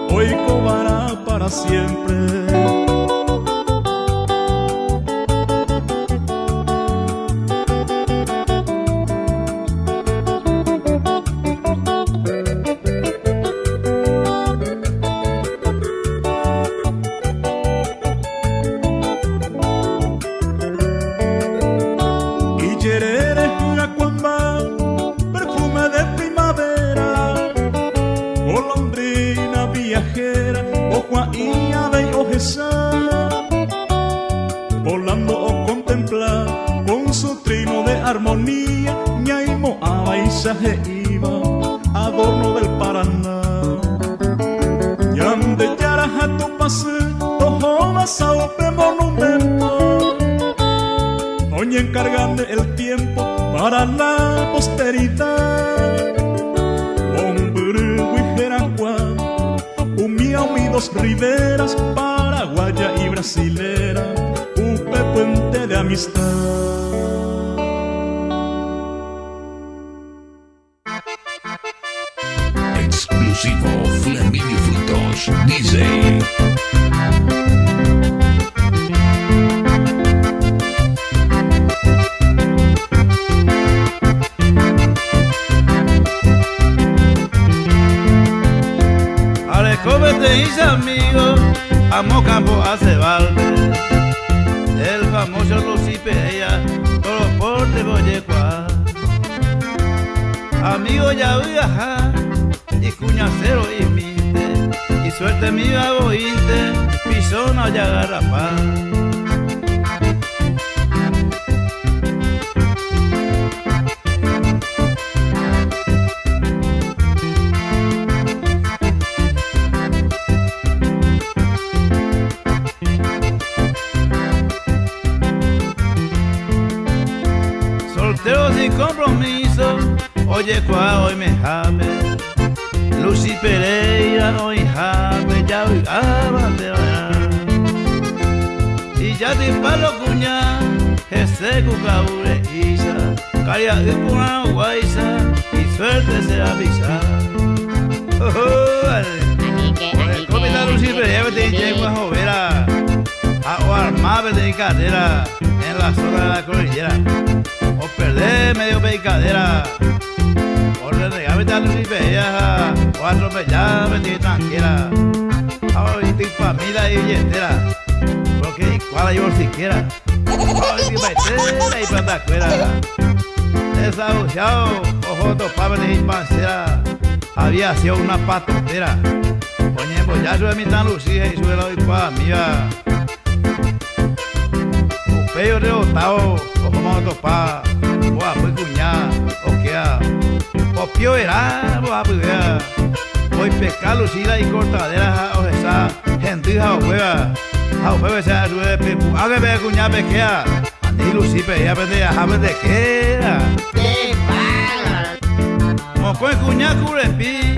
H: hoy cobará para siempre. Volando o contemplar con su trino de armonía, ñaimo a paisaje iba, adorno del Paraná. Yande yaraja tu pase, tojo basaupe monumento, oñe encargan el tiempo para la posteridad. Hombre, huijeracua, umía unidos riberas, paraguaya y brasilera, Upe Puente de amistad.
F: Exclusivo Flaminio Frutos, DJ.
H: Alecóbete y amigos, amo campo hace balde, el famoso Lucipeya, todos los portes boyecua. Amigo ya viaja, y cuñacero y minte, y suerte mi abointe, pisona ya agarrapá. Sin compromiso, oye cuá hoy me jame, Lucy Pereira hoy jame, ya voy a bandear. Y ya te palo cuña, ese cucaure isa, caria de una guaisa, y suerte se avisa.
M: de cadera en la zona de la cordillera. O perder medio picadera. O renegame a luz y veía. O atropellar, venir tranquila. Ay, tu familia y billetera. Porque igual yo siquiera. Ay, mi baitera y plata cuera. Desahuciado, ojo topaba de pancera. Había sido una patotera. Oye, pues ya sube mi tan lucía y sube la igual mía. Peyo rebotado, o como topar, o a pues cuñar, o quea, o pio era, o a puya, o pescar lucida y cortadera, o esa gente o juega esa sube pepu, a que ve cuñar pesquea, andi lucipe, ya pende a jabe de quera. ¡Qué pala! Mo pues cuñar curepi,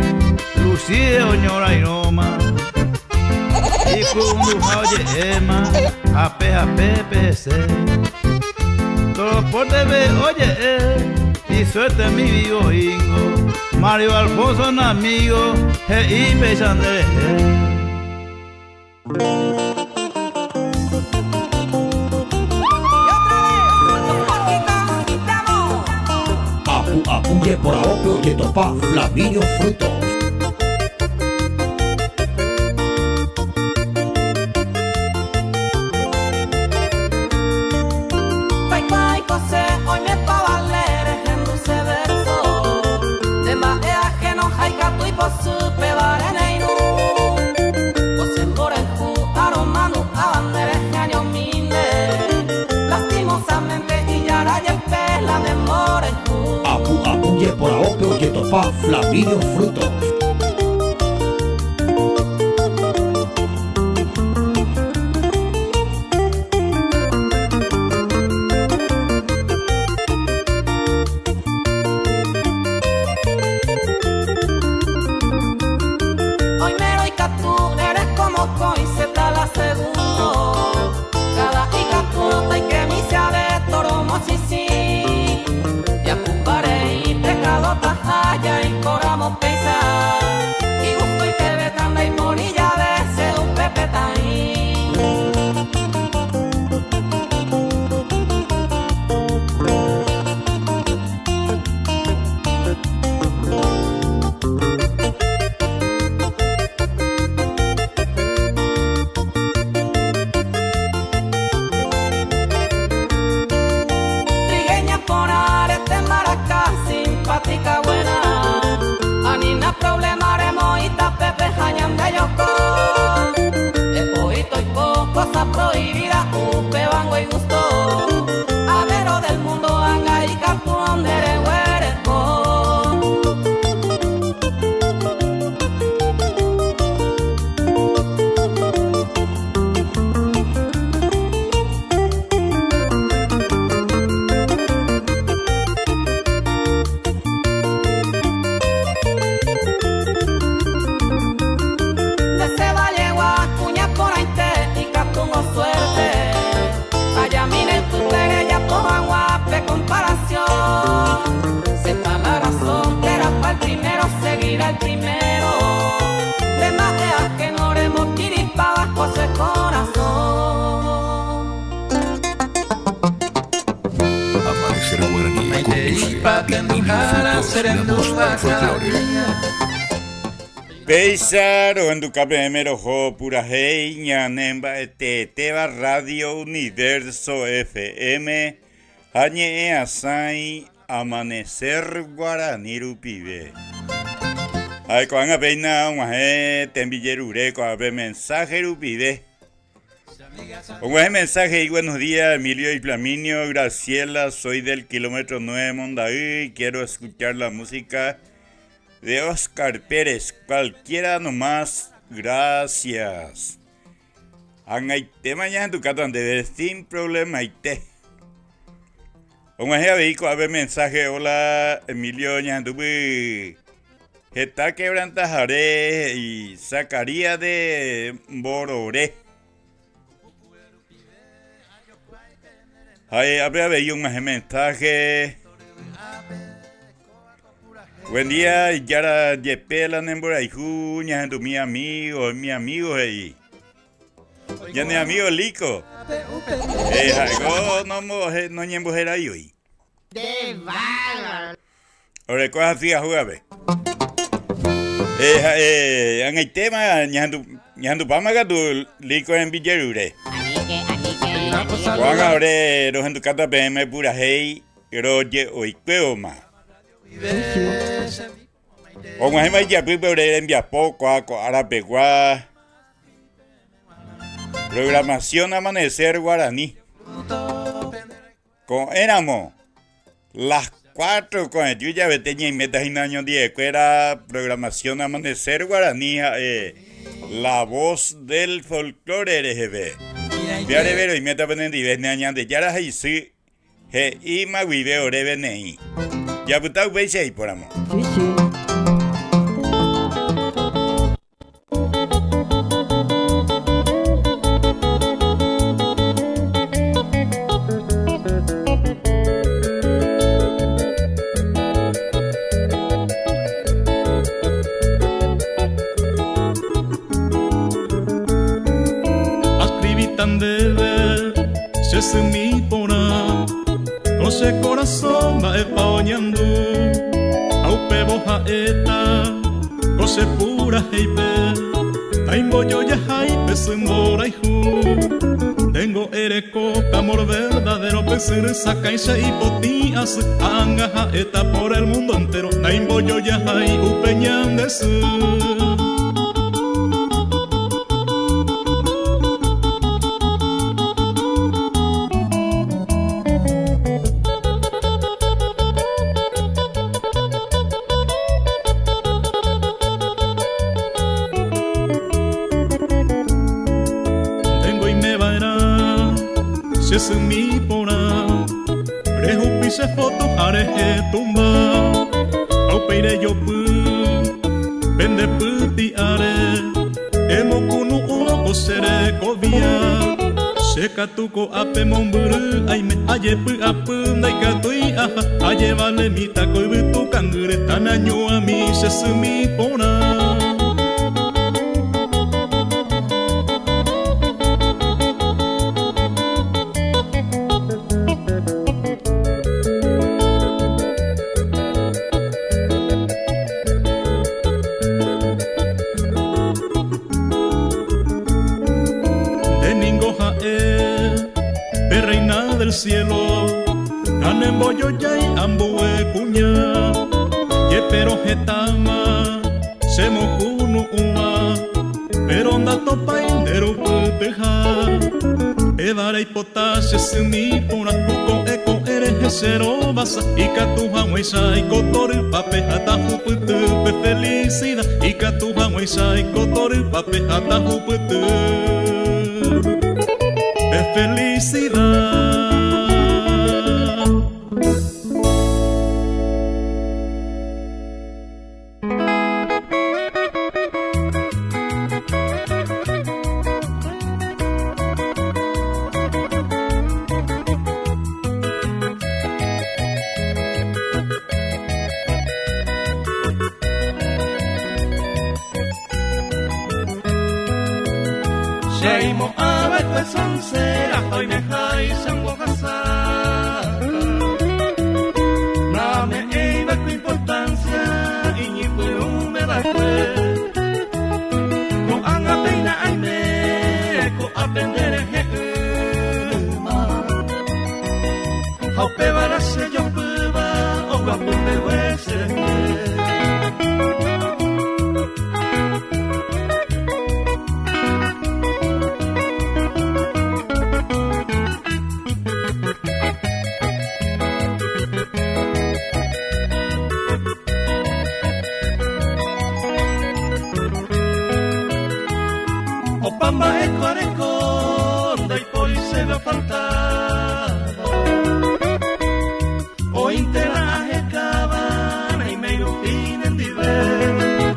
M: lucide oñora y roma. Y cuando oye Emma, APC. Todos por TV, oye, y suerte mi vivo ingo. Mario Alfonso, un amigo, y Pesandre.
G: Apunye por ahopio que topa Flaminio Frutos.
J: Hoy me pa' valer en dulce verso de más ajeno haikatu y posupe vareneinu Osemboreju aromanu abandere año mine lastimosamente y yara y el pela de moreju
G: Apunye por ahopio que topa Flaminio Frutos.
D: Pesar o en tu capemero jo pura heiña nemba teba radio universo FM añe asai amanecer guaraní rupibe. Ay con a peina un tembillerure con a mensaje rupibe. Un buen mensaje y buenos días, Emilio y Flaminio, Graciela, soy del kilómetro 9 Mondaí, quiero escuchar la música de Oscar Pérez, cualquiera nomás, gracias. Angaite mañana en tu catán de ver sin problema ite. Un buen vehículo a ver mensaje, hola Emilio ñandubi. Está quebrantajare y sacaría de Bororé. Ay, habría veído un mensaje. Buen día, Yara Yepela Nembora y Juña, mi amigo ahí. Ya ni amigo Lico. Algo no ñembujera ahí hoy.
L: De bárbaro.
D: Ahora cosas así a jugar. En el tema, ñandu pamaga tu Lico en Villarure. Juan ahora los en tu cata PM pura hey, roye hoy cueoma. O más me ya pipe en Viapoco, Arapegua. Programación Amanecer Guaraní. Éramos las 4 con el Yuya Beteña y Metas y Año 10, que era Programación Amanecer Guaraní, la voz del folclore RGB. Viare vero y meta pendiente y ves neañan de Yara y sí, y Maguibe Orebe Nei. Ya putau veis ahí por amor.
L: Sí, sí.
H: Se mi pona, no se corazón va epaoñando, aupe boja eta, no se pura heipe, taimbo yo ya haipe sembora hijo, tengo ereco, amor verdadero, pesir sacaise y potías, angaja eta por el mundo entero, taimbo yo ya hay upeñan de su. Es mi pona, rejupi se foto areje tumba, au peire yo pu, vende puti are, emo kunu uo sere kovia, seka tuko ape momburu, ay me aye pu apu, dai katui aha, aye vale mita koi bitu kangure tanaño a mi es mi pona. Cielo, anemboyo ya y ambue cuña, ye pero jetama, se mokunu uma, pero anda topa indero puteja, evara y potasio se mi pona, tuco eco eres cero basa, y catuja muesa y cotor pape hasta juputu, felicidad, y catuja muesa y cotor pape hasta juputu, felicidad. Seimo ave pues soncera, hoy me jai sango casar. No me iba con importancia, y ni puedo me da cue. No anga peina ay me, co aprender ejema. Haupe para se yo pueba, o guapo me huese. Pamba e coreconda e poi se va faltava o intera e cabana e meno fine di ver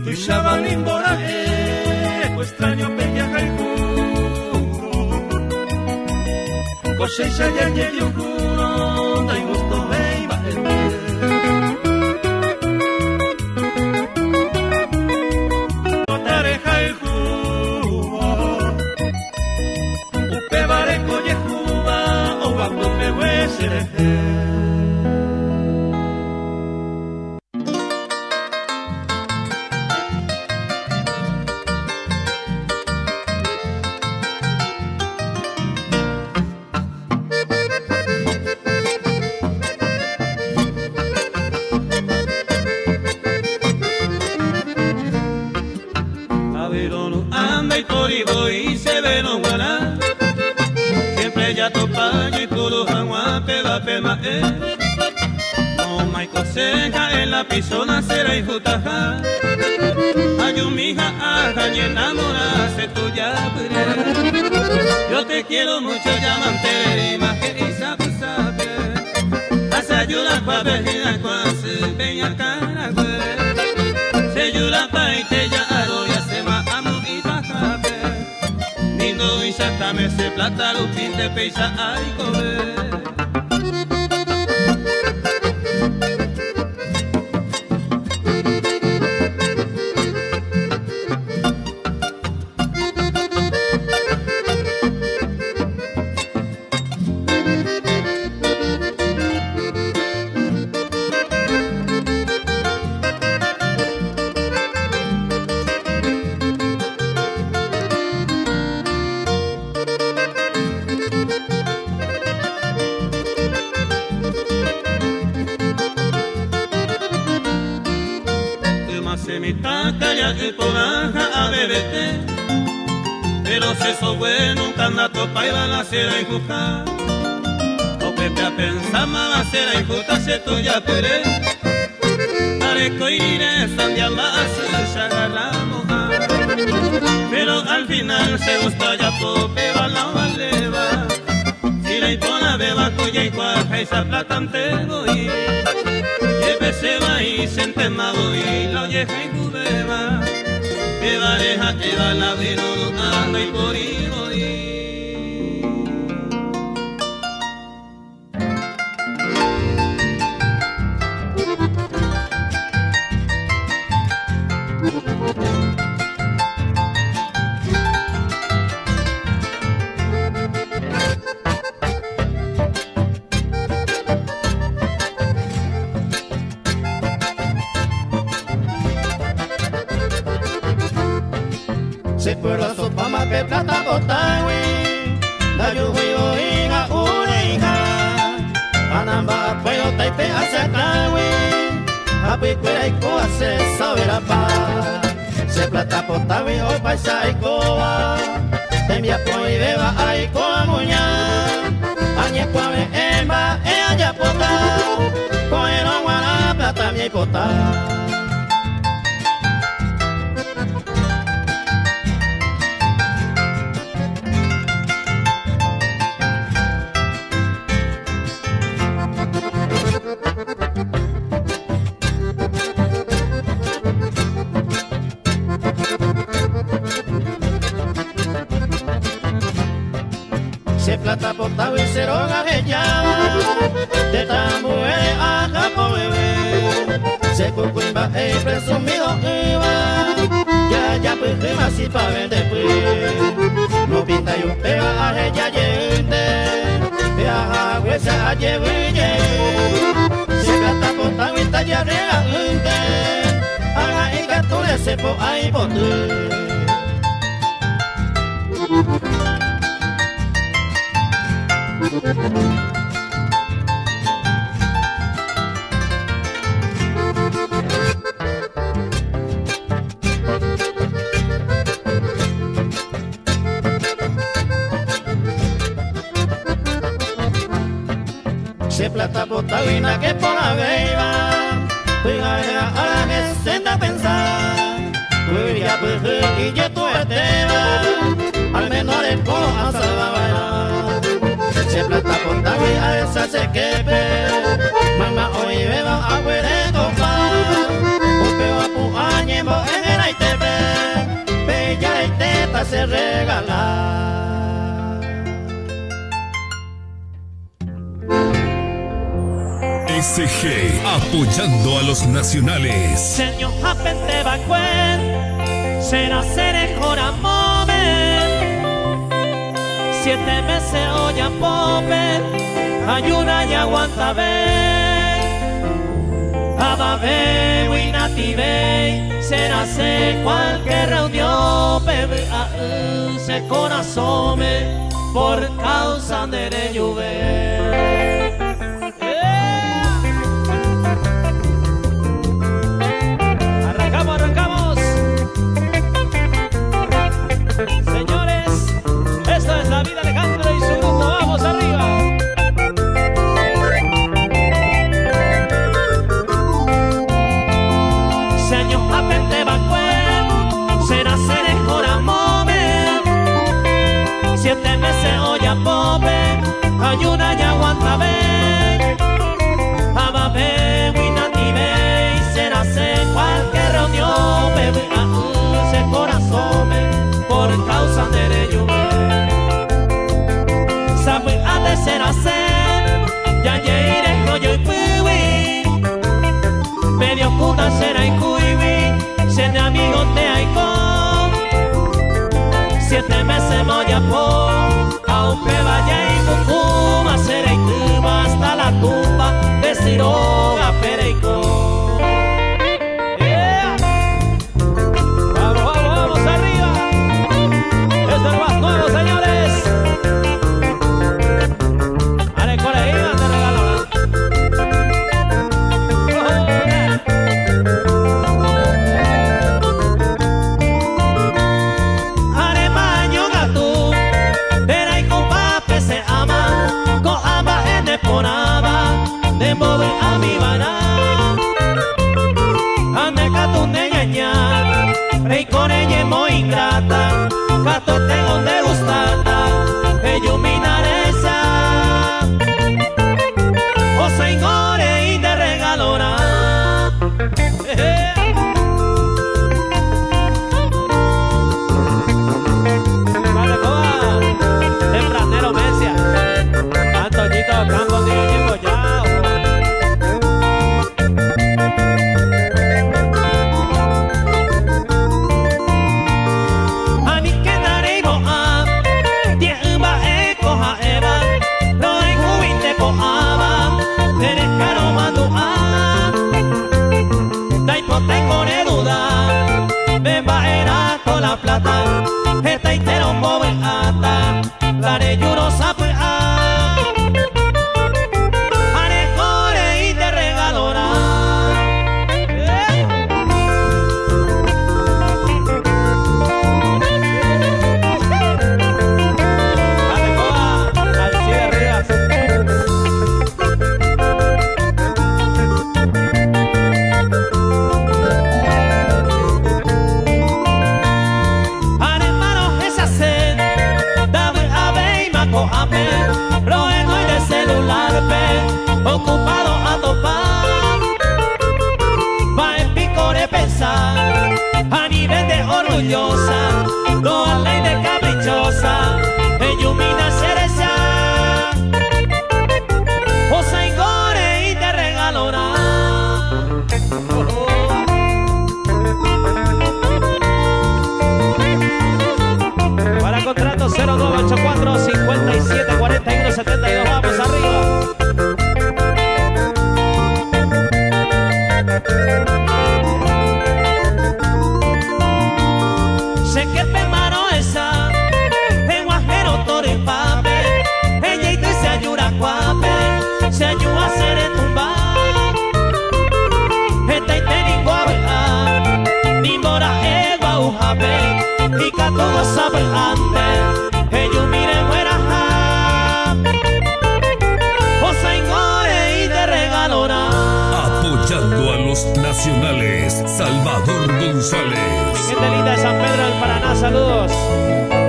H: tu shaban in boraje co extraño peña al juro cosecha ya llegué un juro dai gusto vei va anda y por y se ve no guará. Siempre ya topaño y puro janguape va pema no mai coseca en la pisona será y jutaja. Ayumija aja y enamorarse tuya. Yo te quiero mucho llamante más que isa sabe. Hace ayuda pa vejina cuasi peña cara se ayuda pa y te ya aro ya se ma amo y tajabe. Nindo y me se plata lupin de peisa ay cobe. Pero si sos bueno, un candato pa' iba a la cera y juja. O pepe a pensar más la cera y juja se tuya pere. Areco iré, sandia más, se agarramos a. Pero al final se gusta ya pope, va la valeva. Si la impona beba, cuya y cuaja y sa plata antego y. Lleve se va y se entemado y la oyeja y cubeba. Que vareja, que va la vino, anda y por y.
J: Se pueblo sopa más pe plata botawi, da yo huivo inga urenga, anamba puedo taipe asetawi, api cuera y coa se sabe la paz. Se plata botawi o paisa y coa, tembia poi beba ay coa muña, añe cuave emba e allá pota, coero guara plata mi pota. Se plata potado y se roga ella, de tambue a capo bebé, se cucuimba e presumido iba, ya pues rima si pa' vender pues, no pinta y un pega a ella yente, a huesa a lleville, se plata potado y talla rega gente, haga y gatule se po ahí potu. Se plata potawina que por la beba, cuiga a la que se da pensar, cuiga pues y ya tu esteba, al menor el polo a salvar. Se plata potawina a esa se quepe, mamá hoy beba a huele copa, upeo a pu añemo en el aitepe, bella y teta se regala.
B: SG apoyando a los nacionales.
H: Señor Japente Bacuen, será ser joramome. 7 meses olla pope, ayuda y aguanta ve. Ababe, Winatibey, será ser cualquier reunión, bebe a se corazón por causa de lluvia. Arrancamos.
J: Guapente Bacue, será seré Joramome. 7 meses hoy a pope, ayuna y aguanta ve. Ababe, winati ve, será se cualquier reunión, bebe a ese corazón por causa de ello. Sabe a de ser hacer, ya iré yo y piwi. Medio cuna será y cuivi, se de amigos de Aicón. 7 meses voy a po, a un vaya y bucuma, será y tuba hasta la tumba de Siroga Pereicón. Yeah. Vamos, vamos, vamos arriba. Esto es lo más nuevo, señores. Ale, con ahí, te regalo. Ale, baño gato, era y con pape se ama, con aba en de ponaba, de mover a mi vara. Ande gato de ñaña, rey con ella es muy ingrata, gato tengo de gustata, ello mi nareza. O señores y de regalona. Vale, coba, tempranero Mesia, Antoñito Campos, digo tiempo ya. A mí que daré boa, tiemba coja eva, no hay cubinte coaba, eres caro mandua, da hipoteca de duda, beba era con la plata, esta entera un pobre ata, la de yuro sabe a, haré core y te regalora. Vale, coba, Alcide Rivas. Haré mano esa sed, dame a ver y maco a ver, lo y de celular pe, ocupado a topar, va en pico de pensar, a nivel de orgullosa, no a ley de caprichosa, ilumina cereza, o se gore y te regalona. Para contrato 0984 57 41 72, vamos arriba. Sé que pe mano esa, en guajero toro y pape, ella y se ayuda cuape, se ayuda a hacer el tumbar. Esta y teni guabe, ni mora eva ujape, y catugo sabe antes, ellos miren fuera ja, o se engore y te regalona.
B: Apoyando a los nacionales, Salvador González.
J: Gente linda de San Pedro del Paraná, saludos.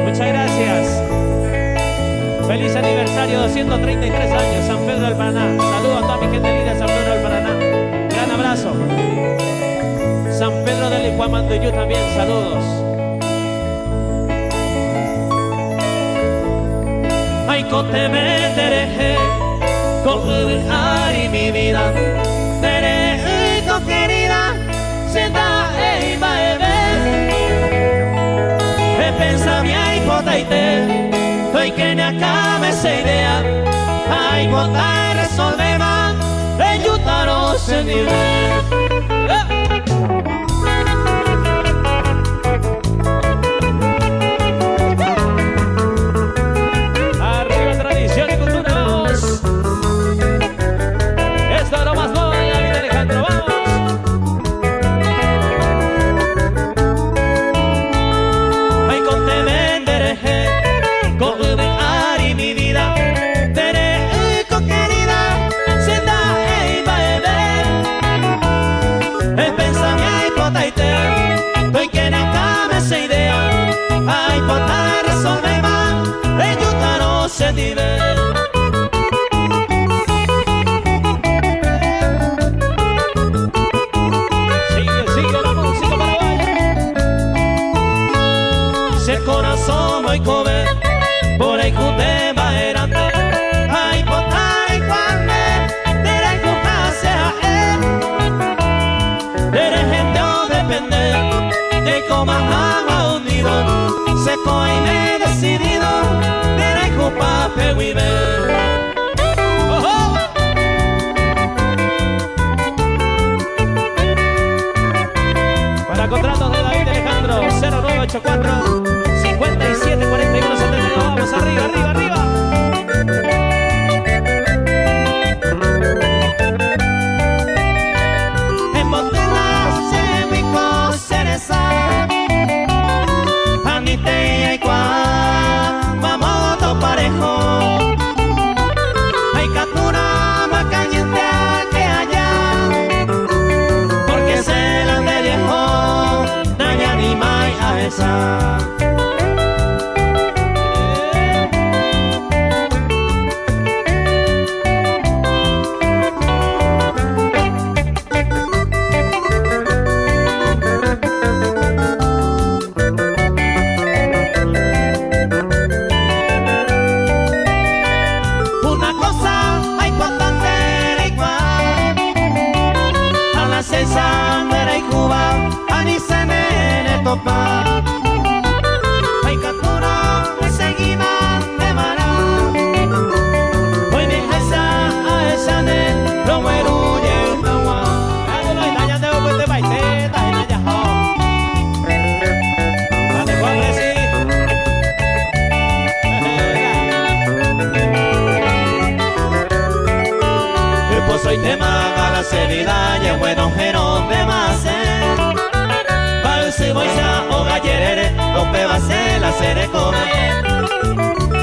J: Muchas gracias. Feliz aniversario, 233 años, San Pedro del Paraná. Saludos a toda mi gente linda de San Pedro del Paraná. Gran abrazo. San Pedro del Iguamanduyú también, saludos. Ay, cote me tereje, con y mi vida. Terejo querida, senta e baebe. E pensa mia hipoteite, estoy que ne acabe esa idea. Ay, botar y resolver más, ayúdanos en nivel. Arriba tradición y cultura, vamos. Esto es lo más nuevo de David Alejandro, vamos. Ay, con te venderé, con y mi vida, terejo querida, senda e baebe.
H: dive. Sigue la música paraguaya. Se corazón muy cobe, por ahí cute baerante. Ay, potare cuande, tere cujase a él. Tere gente o depende, de coma agua unido. Se coe y me decidido, tere cupa peguibe. Para contratos de David Alejandro 0984 5741 72. Vamos arriba, arriba, arriba. En Montela se mi cereza, Anite y Cuá, vamos todo parejo. Hay captura más caliente que allá, porque se la de viejo, daña ni más a esa. Hay captura seguida de mara. Hoy me esa a esa ne lo muero y agua. Ay, daña de un de baite, daña ya ho. Dale pobre sí. Pues soy tema a la seriedad y bueno pero de más. Cebolla o gallerere, o peba se la cere come.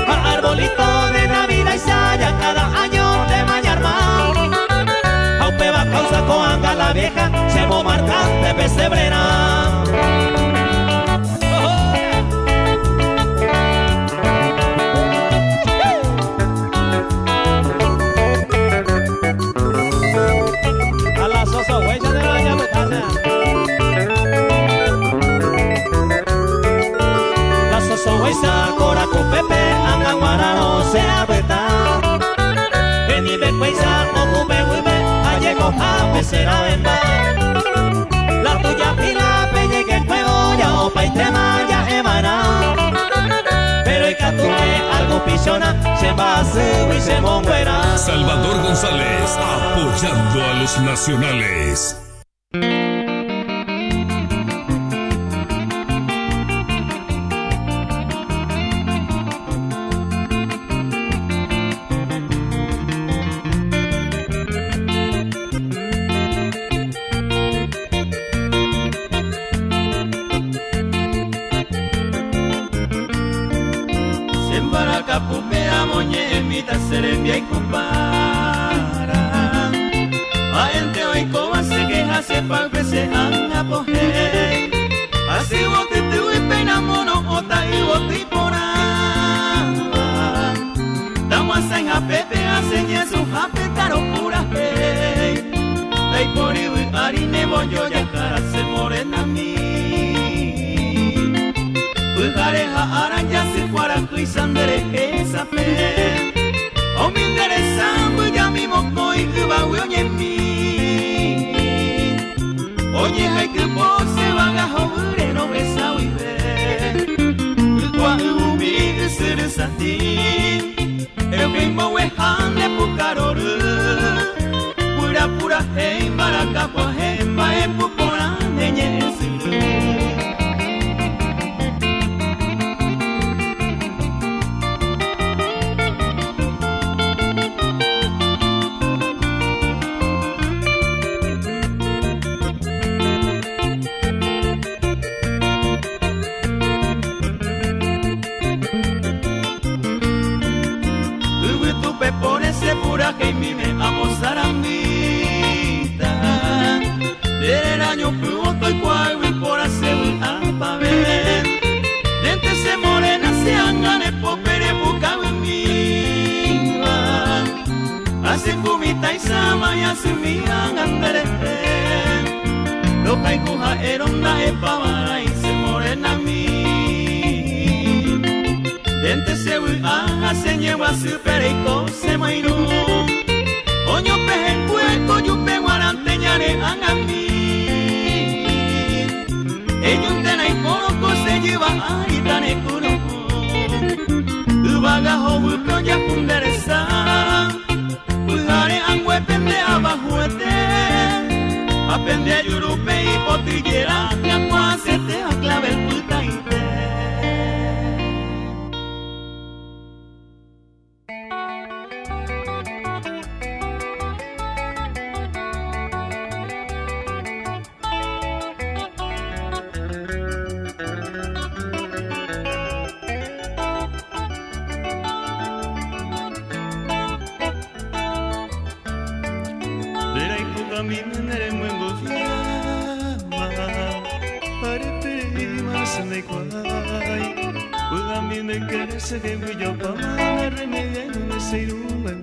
H: Arbolito de Navidad y saya cada año de mañarma. A peba causa coanga la vieja, se mo marcante pesebrera. A la sosa huella de la llave. Sohuesa, cora con pepe, angan marano, se abeta. En mi becuesa, o cube huibe, allego a pesera venda. La tuya pila, peñe que juego, ya o paitema, ya emana. Pero el catuque, algo pisona, se va a subir y se monguera.
B: Salvador González, apoyando a los nacionales.
H: Serembia y compara. A gente hoy como se queja se palpe se han apogé. Así bote te y pena mono ota y bote por Damos en a pepe a señas su jape caro pura hey. Ay por y harine bollo ya cara se morena mi. Pujareja araña se fuera y sandere esa pe. O me interesan, ya mi moco y que va oye mi. Oye, hay que se van a joder, no besa y ve. Cuando mi ser es a ti, el que me huejan de pucaror. Pura, pura, hey, maracapua, hey, mae, pupora, de ñesuru. Que mi me amo zarambita, subían andere. Lo caicuja eronda epavara y se morena mi. Dente se huiaja se lleva super y se mairu. Oño peje cueco yupe guaranteñare a mí. Ellos tena y poroco se lleva ahí tan ecuno. Ubagajo buco ya punderesa. Ujare angüepende abajuete. Apende yurupe y potillera. Y acuacete a clave el putaite. Se debe yo para remediar un ser humano.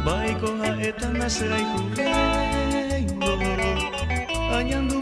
H: Vai coja esta nacerá y juguendo, añando